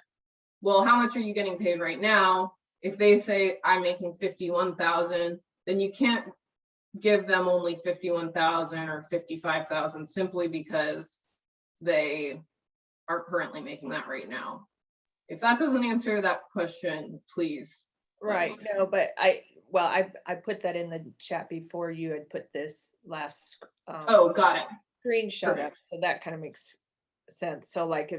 [SPEAKER 2] well, how much are you getting paid right now? If they say I'm making $51,000, then you can't give them only $51,000 or $55,000 simply because they are currently making that right now. If that doesn't answer that question, please.
[SPEAKER 7] Right, no, but I put that in the chat before you had put this last
[SPEAKER 2] Oh, got it.
[SPEAKER 7] screenshot up,
[SPEAKER 2] Perfect.
[SPEAKER 7] so that kind of makes sense. So like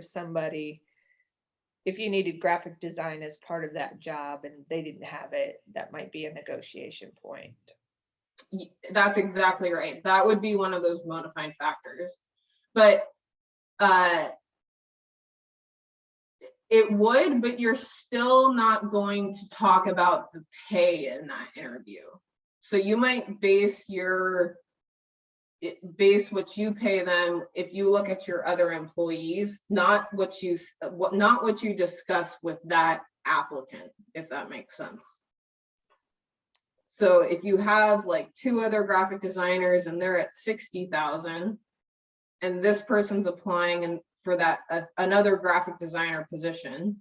[SPEAKER 7] if you needed graphic design as part of that job and they didn't have it, that might be a negotiation point.
[SPEAKER 2] That's exactly right. That would be one of those bona fide factors. But it would, but you're still not going to talk about the pay in that interview. So you might base what you pay them if you look at your other employees, not what you discuss with that applicant, if that makes sense. So if you have like two other graphic designers and they're at 60,000 and this person's applying and for that another graphic designer position,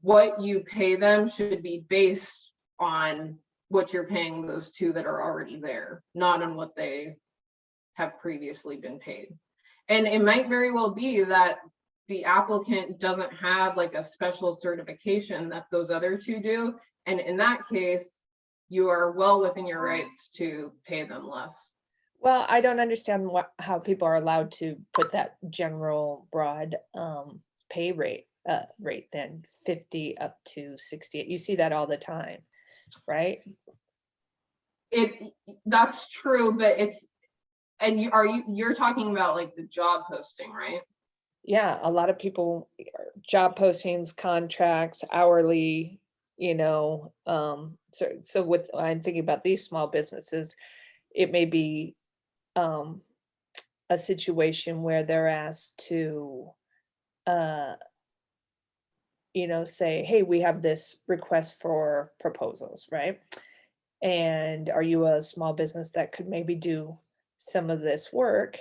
[SPEAKER 2] what you pay them should be based on what you're paying those two that are already there, not on what they have previously been paid. And it might very well be that the applicant doesn't have like a special certification that those other two do. And in that case, you are well within your rights to pay them less.
[SPEAKER 7] Well, I don't understand how people are allowed to put that general broad pay rate then 50 up to 68. You see that all the time, right?
[SPEAKER 2] That's true, but you're talking about like the job posting, right?
[SPEAKER 7] Yeah, a lot of people, job postings, contracts, hourly, so with, I'm thinking about these small businesses, it may be a situation where they're asked to say, hey, we have this request for proposals, right? And are you a small business that could maybe do some of this work?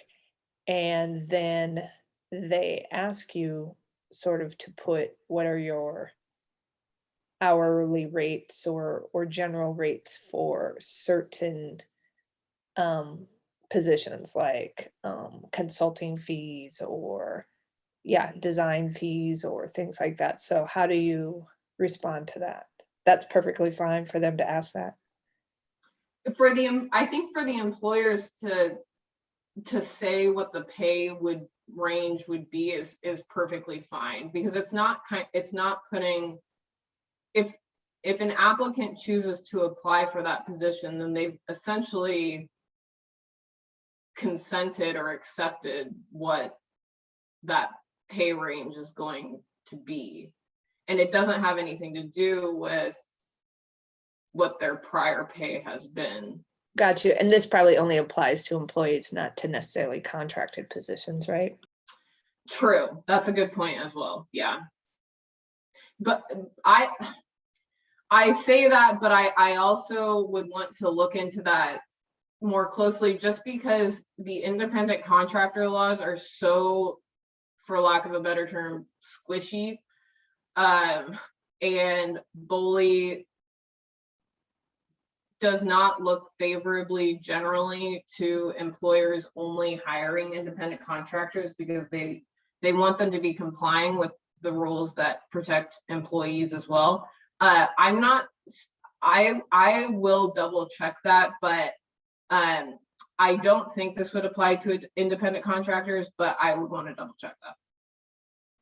[SPEAKER 7] and then they ask you sort of to put what are your hourly rates or general rates for certain positions like consulting fees or design fees or things like that. So how do you respond to that? That's perfectly fine for them to ask that.
[SPEAKER 2] I think for the employers to say what the pay range would be is perfectly fine, because it's not putting, if an applicant chooses to apply for that position, then they've essentially consented or accepted what that pay range is going to be. And it doesn't have anything to do with what their prior pay has been.
[SPEAKER 7] Got you. And this probably only applies to employees, not to necessarily contracted positions, right?
[SPEAKER 2] True. That's a good point as well. Yeah. But I say that, but I also would want to look into that more closely, just because the independent contractor laws are so, for lack of a better term, squishy. And BOLI does not look favorably generally to employers only hiring independent contractors, because they want them to be complying with the rules that protect employees as well. I will double check that, but I don't think this would apply to independent contractors, but I would want to double check that.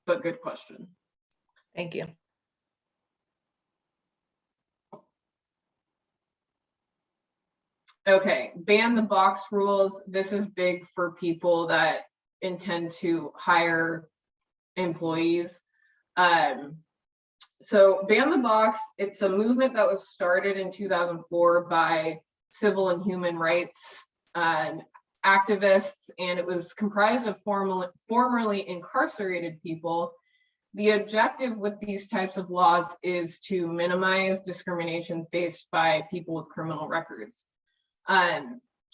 [SPEAKER 2] But good question.
[SPEAKER 7] Thank you.
[SPEAKER 2] Okay, ban the box rules. This is big for people that intend to hire employees. So ban the box, it's a movement that was started in 2004 by civil and human rights activists, and it was comprised of formerly incarcerated people. The objective with these types of laws is to minimize discrimination faced by people with criminal records.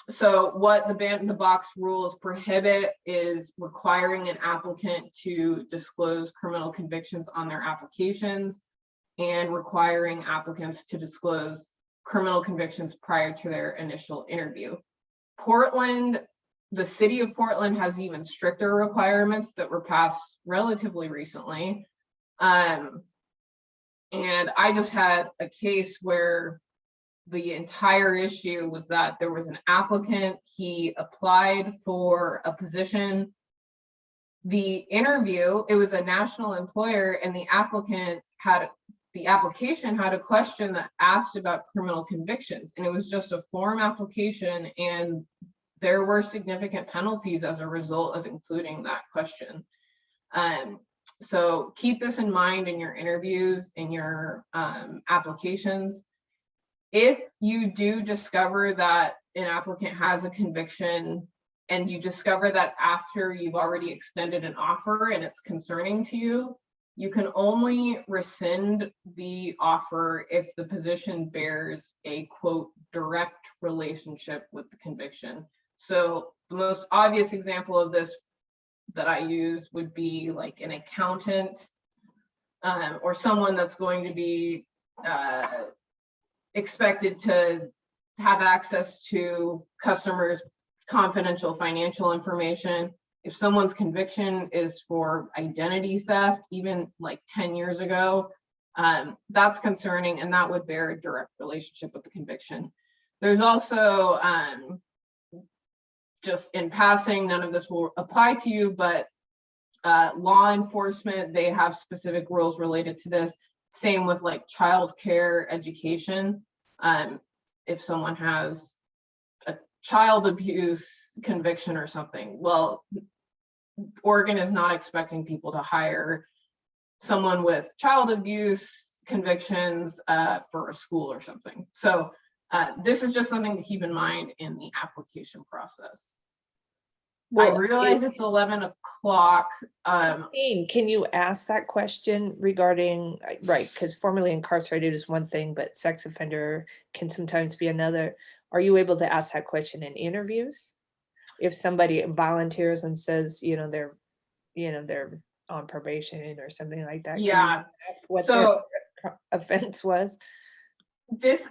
[SPEAKER 2] So what the ban the box rules prohibit is requiring an applicant to disclose criminal convictions on their applications, and requiring applicants to disclose criminal convictions prior to their initial interview. Portland, the city of Portland has even stricter requirements that were passed relatively recently. And I just had a case where the entire issue was that there was an applicant, he applied for a position. The interview, it was a national employer, and the application had a question that asked about criminal convictions, and it was just a form application, and there were significant penalties as a result of including that question. So keep this in mind in your interviews, in your applications. If you do discover that an applicant has a conviction, and you discover that after you've already extended an offer and it's concerning to you, you can only rescind the offer if the position bears a, quote, direct relationship with the conviction. So the most obvious example of this that I use would be like an accountant or someone that's going to be expected to have access to customers' confidential financial information. If someone's conviction is for identity theft, even like 10 years ago, that's concerning, and that would bear a direct relationship with the conviction. There's also, just in passing, none of this will apply to you, but law enforcement, they have specific rules related to this. Same with like childcare education. If someone has a child abuse conviction or something, well, Oregon is not expecting people to hire someone with child abuse convictions for a school or something. So this is just something to keep in mind in the application process. Well, I realize it's 11 o'clock.
[SPEAKER 7] Can you ask that question regarding, right, because formerly incarcerated is one thing, but sex offender can sometimes be another. Are you able to ask that question in interviews? if somebody volunteers and says, they're on probation or something like that. Can you
[SPEAKER 2] Yeah.
[SPEAKER 7] ask what
[SPEAKER 2] So
[SPEAKER 7] their offense was?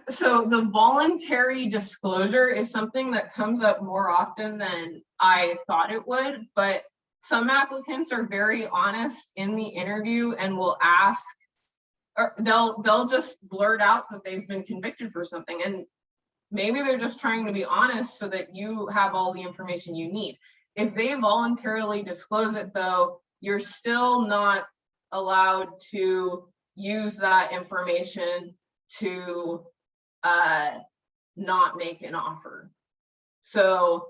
[SPEAKER 2] so the voluntary disclosure is something that comes up more often than I thought it would, but some applicants are very honest in the interview and will ask, or they'll just blurt out that they've been convicted for something, and maybe they're just trying to be honest so that you have all the information you need. If they voluntarily disclose it, though, you're still not allowed to use that information to not make an offer. So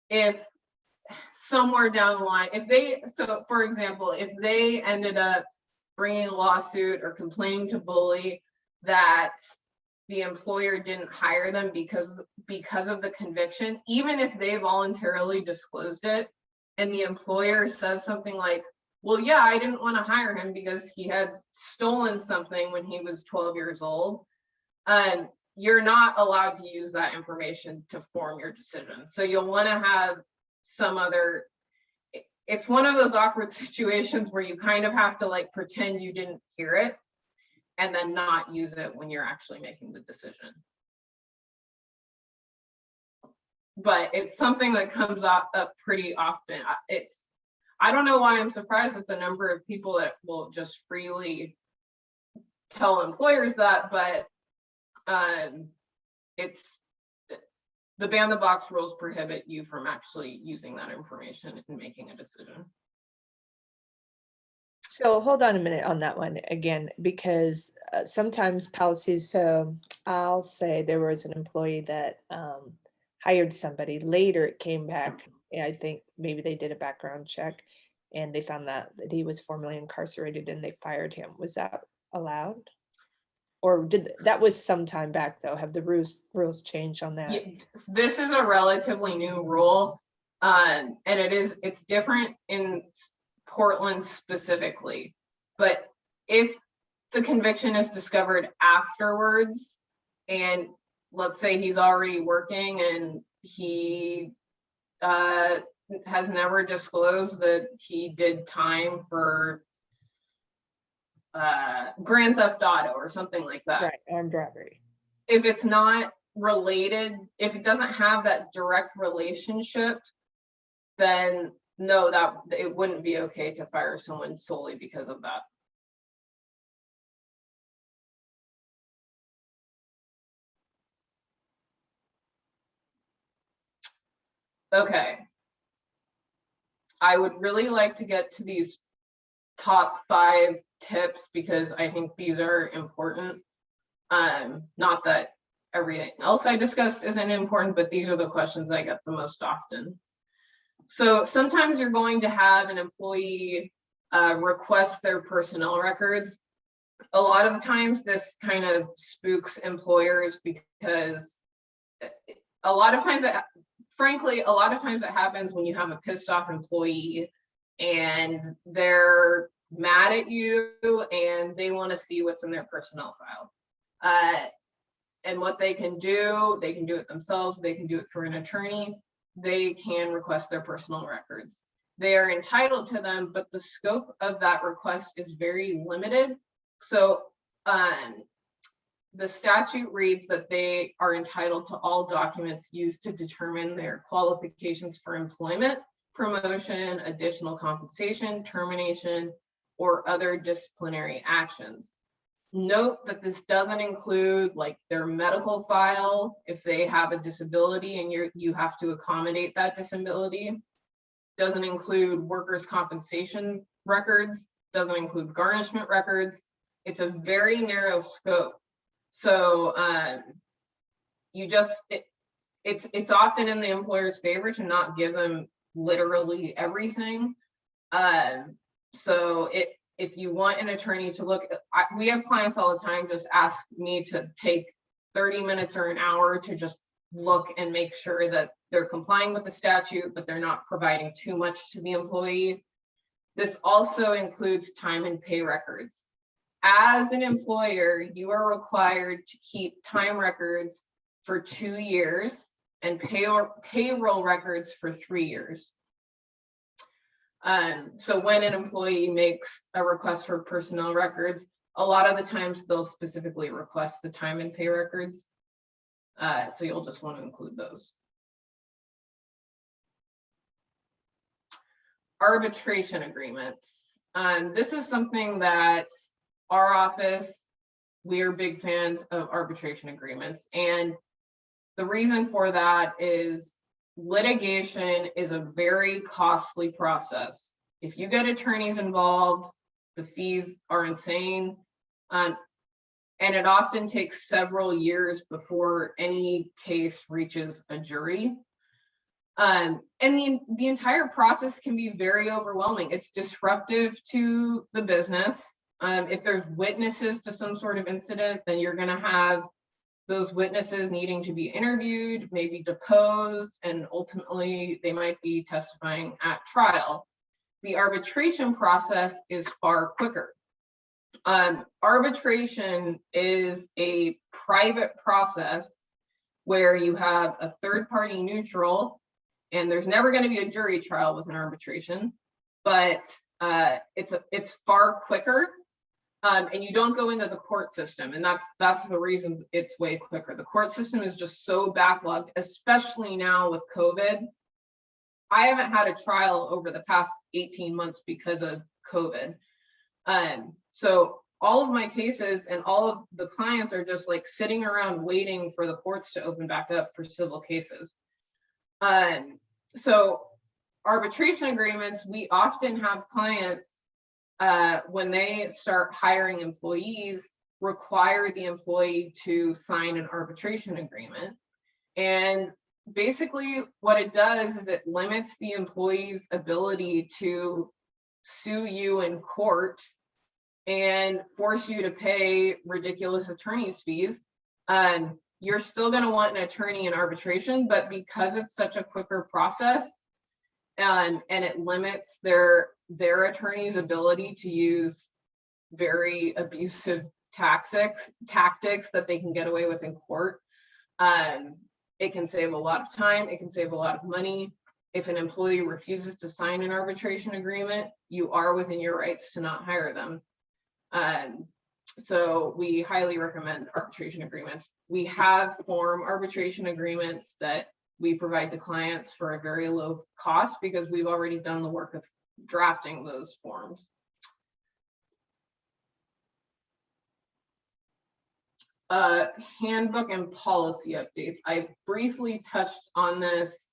[SPEAKER 2] if somewhere down the line, so for example, if they ended up bringing a lawsuit or complaining to Bully that the employer didn't hire them because of the conviction, even if they voluntarily disclosed it, and the employer says something like, well, yeah, I didn't want to hire him because he had stolen something when he was 12 years old, you're not allowed to use that information to form your decision. So you'll want to have some other, it's one of those awkward situations where you kind of have to like pretend you didn't hear it and then not use it when you're actually making the decision. But it's something that comes up pretty often. I don't know why I'm surprised at the number of people that will just freely tell employers that, but it's the ban the box rules prohibit you from actually using that information and making a decision.
[SPEAKER 7] So hold on a minute on that one again, because sometimes policies, so I'll say there was an employee that hired somebody, later it came back, and I think maybe they did a background check and they found that he was formerly incarcerated and they fired him. Was that allowed? Or that was some time back though? Have the rules changed on that?
[SPEAKER 2] Yeah, this is a relatively new rule, and it's different in Portland specifically. But if the conviction is discovered afterwards, and let's say he's already working and he has never disclosed that he did time for grand theft auto or something like that.
[SPEAKER 7] Right, armed robbery.
[SPEAKER 2] If it's not related, if it doesn't have that direct relationship, then no, that it wouldn't be okay to fire someone solely because of that. Okay. I would really like to get to these top 5 tips because I think these are important. Not that everything else I discussed isn't important, but these are the questions I get the most often. So sometimes you're going to have an employee request their personnel records. A lot of times this kind of spooks employers because a lot of times, frankly, a lot of times it happens when you have a pissed off employee and they're mad at you and they want to see what's in their personnel file. And what they can do it themselves, they can do it through an attorney, they can request their personal records. They are entitled to them, but the scope of that request is very limited. So the statute reads that they are entitled to all documents used to determine their qualifications for employment, promotion, additional compensation, termination, or other disciplinary actions. Note that this doesn't include like their medical file if they have a disability and you have to accommodate that disability. Doesn't include workers' compensation records, doesn't include garnishment records. It's a very narrow scope. So it's often in the employer's favor to not give them literally everything. So if you want an attorney to look, we have clients all the time just ask me to take 30 minutes or an hour to just look and make sure that they're complying with the statute, but they're not providing too much to the employee. This also includes time and pay records. As an employer, you are required to keep time records for 2 years and payroll records for 3 years. So when an employee makes a request for personnel records, a lot of the times they'll specifically request the time and pay records. So you'll just want to include those. Arbitration agreements. This is something that our office, we are big fans of arbitration agreements. And the reason for that is litigation is a very costly process. If you get attorneys involved, the fees are insane. And it often takes several years before any case reaches a jury. And the entire process can be very overwhelming. It's disruptive to the business. If there's witnesses to some sort of incident, then you're going to have those witnesses needing to be interviewed, maybe deposed, and ultimately they might be testifying at trial. The arbitration process is far quicker. Arbitration is a private process where you have a third party neutral, and there's never going to be a jury trial with an arbitration, but it's far quicker. And you don't go into the court system, and that's the reason it's way quicker. The court system is just so backlogged, especially now with COVID. I haven't had a trial over the past 18 months because of COVID. So all of my cases and all of the clients are just like sitting around waiting for the courts to open back up for civil cases. So arbitration agreements, we often have clients when they start hiring employees, require the employee to sign an arbitration agreement. And basically what it does is it limits the employee's ability to sue you in court and force you to pay ridiculous attorney's fees. You're still going to want an attorney in arbitration, but because it's such a quicker process, and it limits their attorney's ability to use very abusive tactics that they can get away with in court. It can save a lot of time. It can save a lot of money. If an employee refuses to sign an arbitration agreement, you are within your rights to not hire them. So we highly recommend arbitration agreements. We have form arbitration agreements that we provide to clients for a very low cost because we've already done the work of drafting those forms. Handbook and policy updates. I briefly touched on this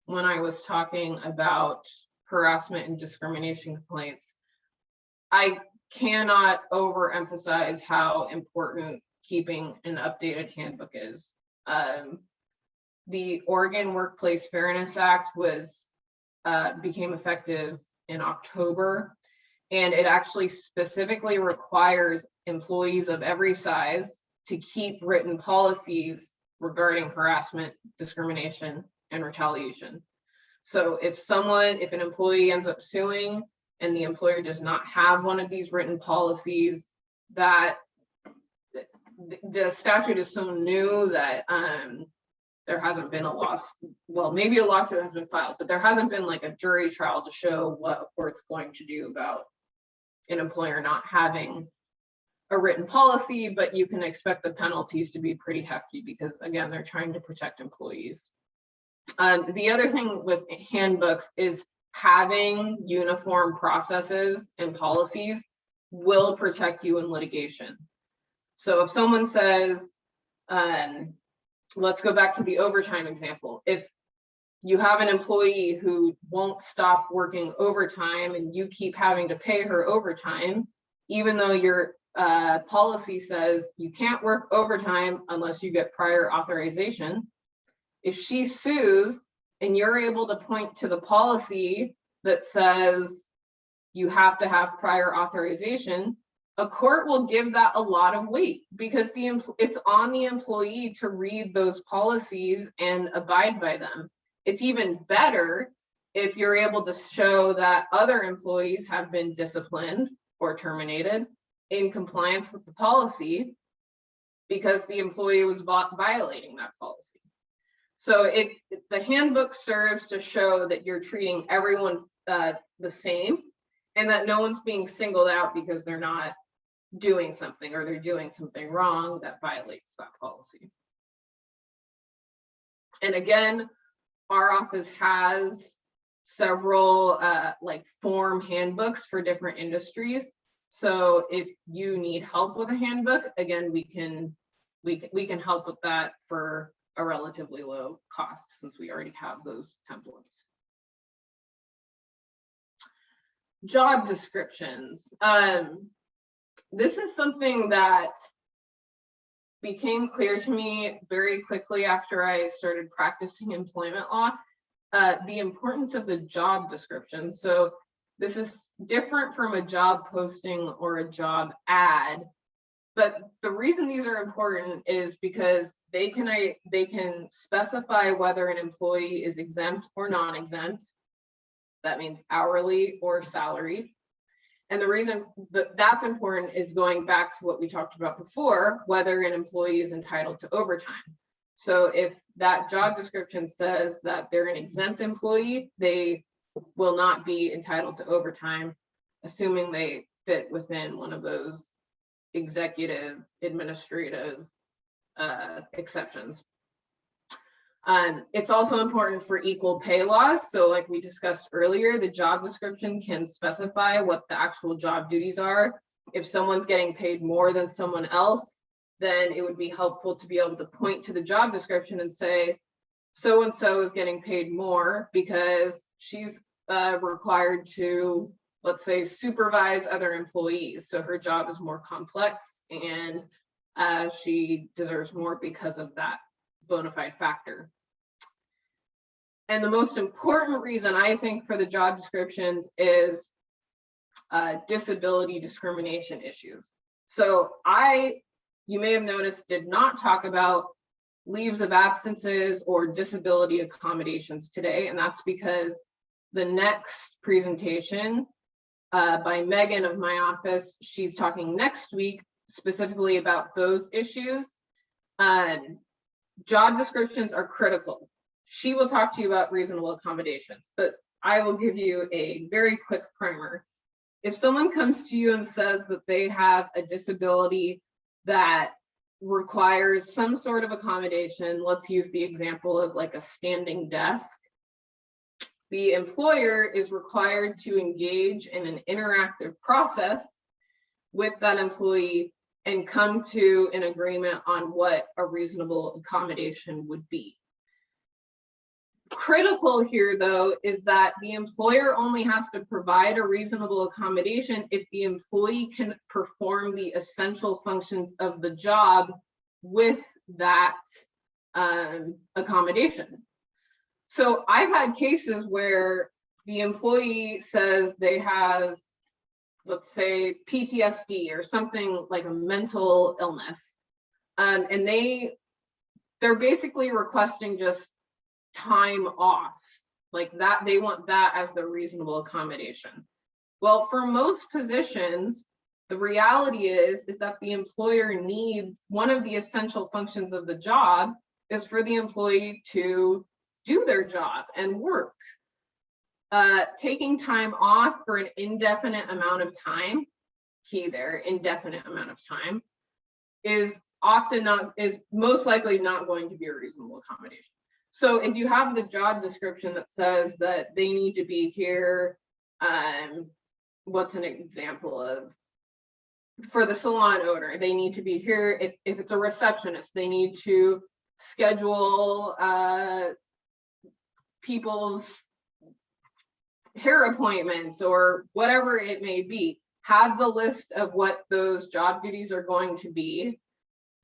[SPEAKER 2] when I was talking about harassment and discrimination complaints. I cannot overemphasize how important keeping an updated handbook is. The Oregon Workplace Fairness Act became effective in October, and it actually specifically requires employees of every size to keep written policies regarding harassment, discrimination, and retaliation. So if an employee ends up suing and the employer does not have one of these written policies, that the statute is so new that there hasn't been a well, maybe a lawsuit has been filed, but there hasn't been like a jury trial to show what a court's going to do about an employer not having a written policy, but you can expect the penalties to be pretty hefty because, again, they're trying to protect employees. The other thing with handbooks is having uniform processes and policies will protect you in litigation. So if someone says, let's go back to the overtime example. If you have an employee who won't stop working overtime and you keep having to pay her overtime, even though your policy says you can't work overtime unless you get prior authorization, if she sues and you're able to point to the policy that says you have to have prior authorization, a court will give that a lot of weight because it's on the employee to read those policies and abide by them. It's even better if you're able to show that other employees have been disciplined or terminated in compliance with the policy because the employee was violating that policy. So the handbook serves to show that you're treating everyone the same, and that no one's being singled out because they're not doing something or they're doing something wrong that violates that policy. And again, our office has several like form handbooks for different industries. So if you need help with a handbook, again, we can help with that for a relatively low cost, since we already have those templates. Job descriptions. This is something that became clear to me very quickly after I started practicing employment law, the importance of the job description. So this is different from a job posting or a job ad, but the reason these are important is because they can specify whether an employee is exempt or non-exempt. That means hourly or salaried. And the reason that that's important is going back to what we talked about before, whether an employee is entitled to overtime. So if that job description says that they're an exempt employee, they will not be entitled to overtime, assuming they fit within one of those executive, administrative exceptions. It's also important for equal pay laws. So like we discussed earlier, the job description can specify what the actual job duties are. If someone's getting paid more than someone else, then it would be helpful to be able to point to the job description and say, so-and-so is getting paid more because she's required to, let's say, supervise other employees. So her job is more complex and she deserves more because of that bona fide factor. And the most important reason I think for the job descriptions is disability discrimination issues. So you may have noticed, did not talk about leaves of absences or disability accommodations today. And that's because the next presentation by Megan of my office, she's talking next week specifically about those issues. Job descriptions are critical. She will talk to you about reasonable accommodations, but I will give you a very quick primer. If someone comes to you and says that they have a disability that requires some sort of accommodation, let's use the example of like a standing desk, the employer is required to engage in an interactive process with that employee and come to an agreement on what a reasonable accommodation would be. Critical here, though, is that the employer only has to provide a reasonable accommodation if the employee can perform the essential functions of the job with that accommodation. So I've had cases where the employee says they have, let's say, PTSD or something like a mental illness, and they're basically requesting just time off, like that. They want that as the reasonable accommodation. Well, for most positions, the reality is that the employer needs, one of the essential functions of the job is for the employee to do their job and work. Taking time off for an indefinite amount of time, key there, indefinite amount of time, is most likely not going to be a reasonable accommodation. So if you have the job description that says that they need to be here, what's an example of? For the salon owner, they need to be here. If it's a receptionist, they need to schedule people's hair appointments or whatever it may be. Have the list of what those job duties are going to be,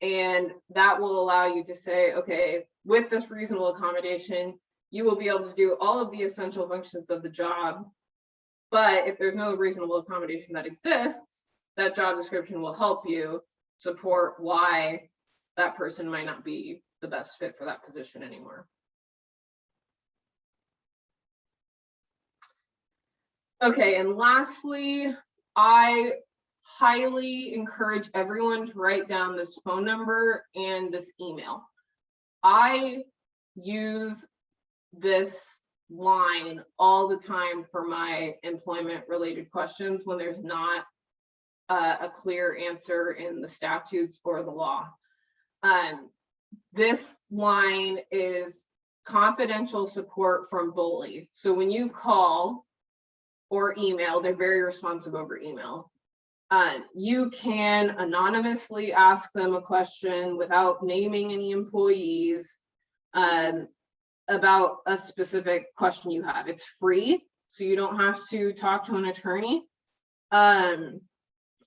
[SPEAKER 2] and that will allow you to say, okay, with this reasonable accommodation, you will be able to do all of the essential functions of the job. But if there's no reasonable accommodation that exists, that job description will help you support why that person might not be the best fit for that position anymore. Okay, and lastly, I highly encourage everyone to write down this phone number and this email. I use this line all the time for my employment related questions when there's not a clear answer in the statutes or the law. This line is confidential support from bully. So when you call or email, they're very responsive over email. You can anonymously ask them a question without naming any employees about a specific question you have. It's free, so you don't have to talk to an attorney.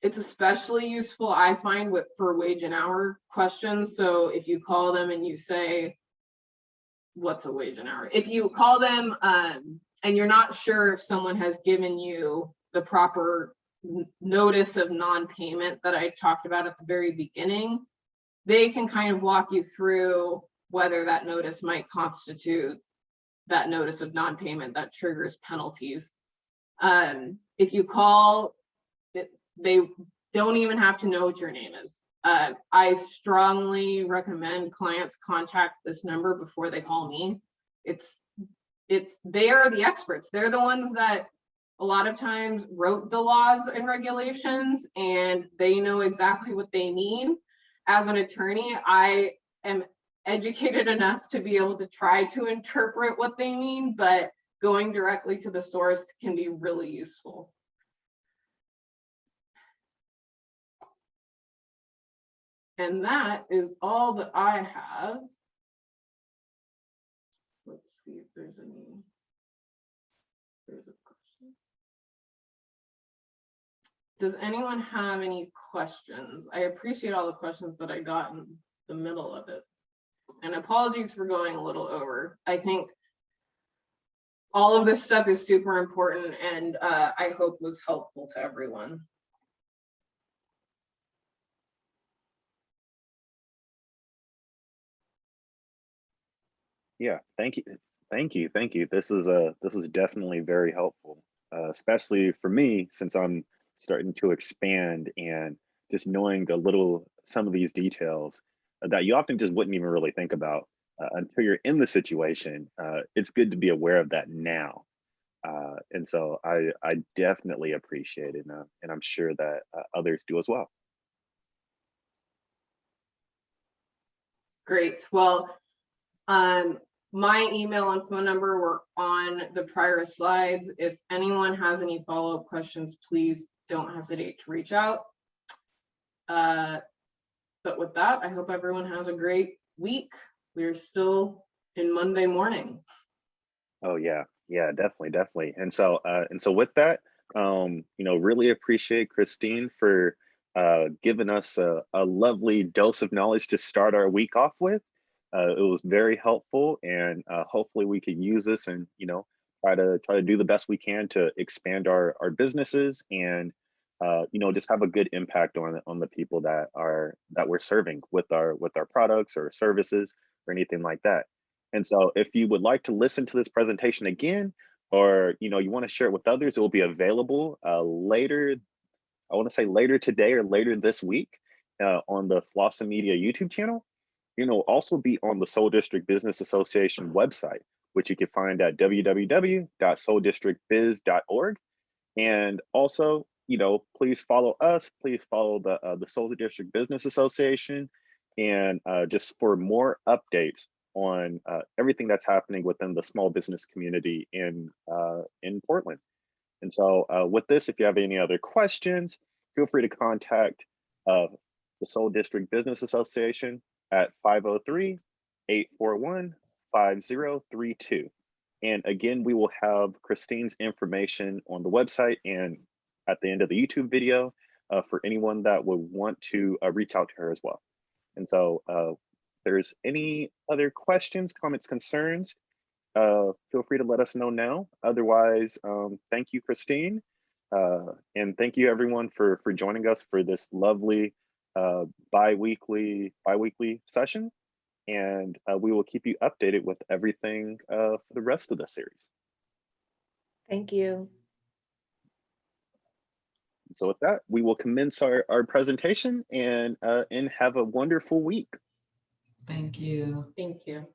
[SPEAKER 2] It's especially useful, I find, for wage and hour questions. So if you call them and you say, what's a wage and hour? If you call them and you're not sure if someone has given you the proper notice of non-payment that I talked about at the very beginning, they can kind of walk you through whether that notice might constitute that notice of non-payment that triggers penalties. If you call, they don't even have to know what your name is. I strongly recommend clients contact this number before they call me. They are the experts. They're the ones that a lot of times wrote the laws and regulations, and they know exactly what they mean. As an attorney, I am educated enough to be able to try to interpret what they mean, but going directly to the source can be really useful. And that is all that I have. Let's see if there's a question. Does anyone have any questions? I appreciate all the questions that I got in the middle of it. And apologies for going a little over. I think all of this stuff is super important, and I hope was helpful to everyone.
[SPEAKER 1] Yeah, thank you. This is definitely very helpful, especially for me, since I'm starting to expand and just knowing some of these details that you often just wouldn't even really think about until you're in the situation. It's good to be aware of that now. And so I definitely appreciate it, and I'm sure that others do as well.
[SPEAKER 2] Great. Well, my email and phone number were on the prior slides. If anyone has any follow-up questions, please don't hesitate to reach out. But with that, I hope everyone has a great week. We're still in Monday morning.
[SPEAKER 1] Oh yeah, definitely. And so with that, really appreciate Christine for giving us a lovely dose of knowledge to start our week off with. It was very helpful, and hopefully we can use this and try to do the best we can to expand our businesses and just have a good impact on the people that we're serving with our products or services or anything like that. And so if you would like to listen to this presentation again, or you want to share it with others, it will be available later. I want to say later today or later this week on the Flossin Media YouTube channel. Also be on the Soul District Business Association website, which you can find at www.souldistrictbiz.org. And also, please follow us. Please follow the Soul District Business Association, and just for more updates on everything that's happening within the small business community in Portland. And so with this, if you have any other questions, feel free to contact the Soul District Business Association at 503-841-5032. And again, we will have Christine's information on the website and at the end of the YouTube video for anyone that would want to reach out to her as well. And so if there's any other questions, comments, concerns, feel free to let us know now. Otherwise, thank you, Christine. And thank you everyone for joining us for this lovely bi-weekly session. And we will keep you updated with everything for the rest of the series.
[SPEAKER 7] Thank you.
[SPEAKER 1] So with that, we will commence our presentation and have a wonderful week.
[SPEAKER 3] Thank you.
[SPEAKER 2] Thank you.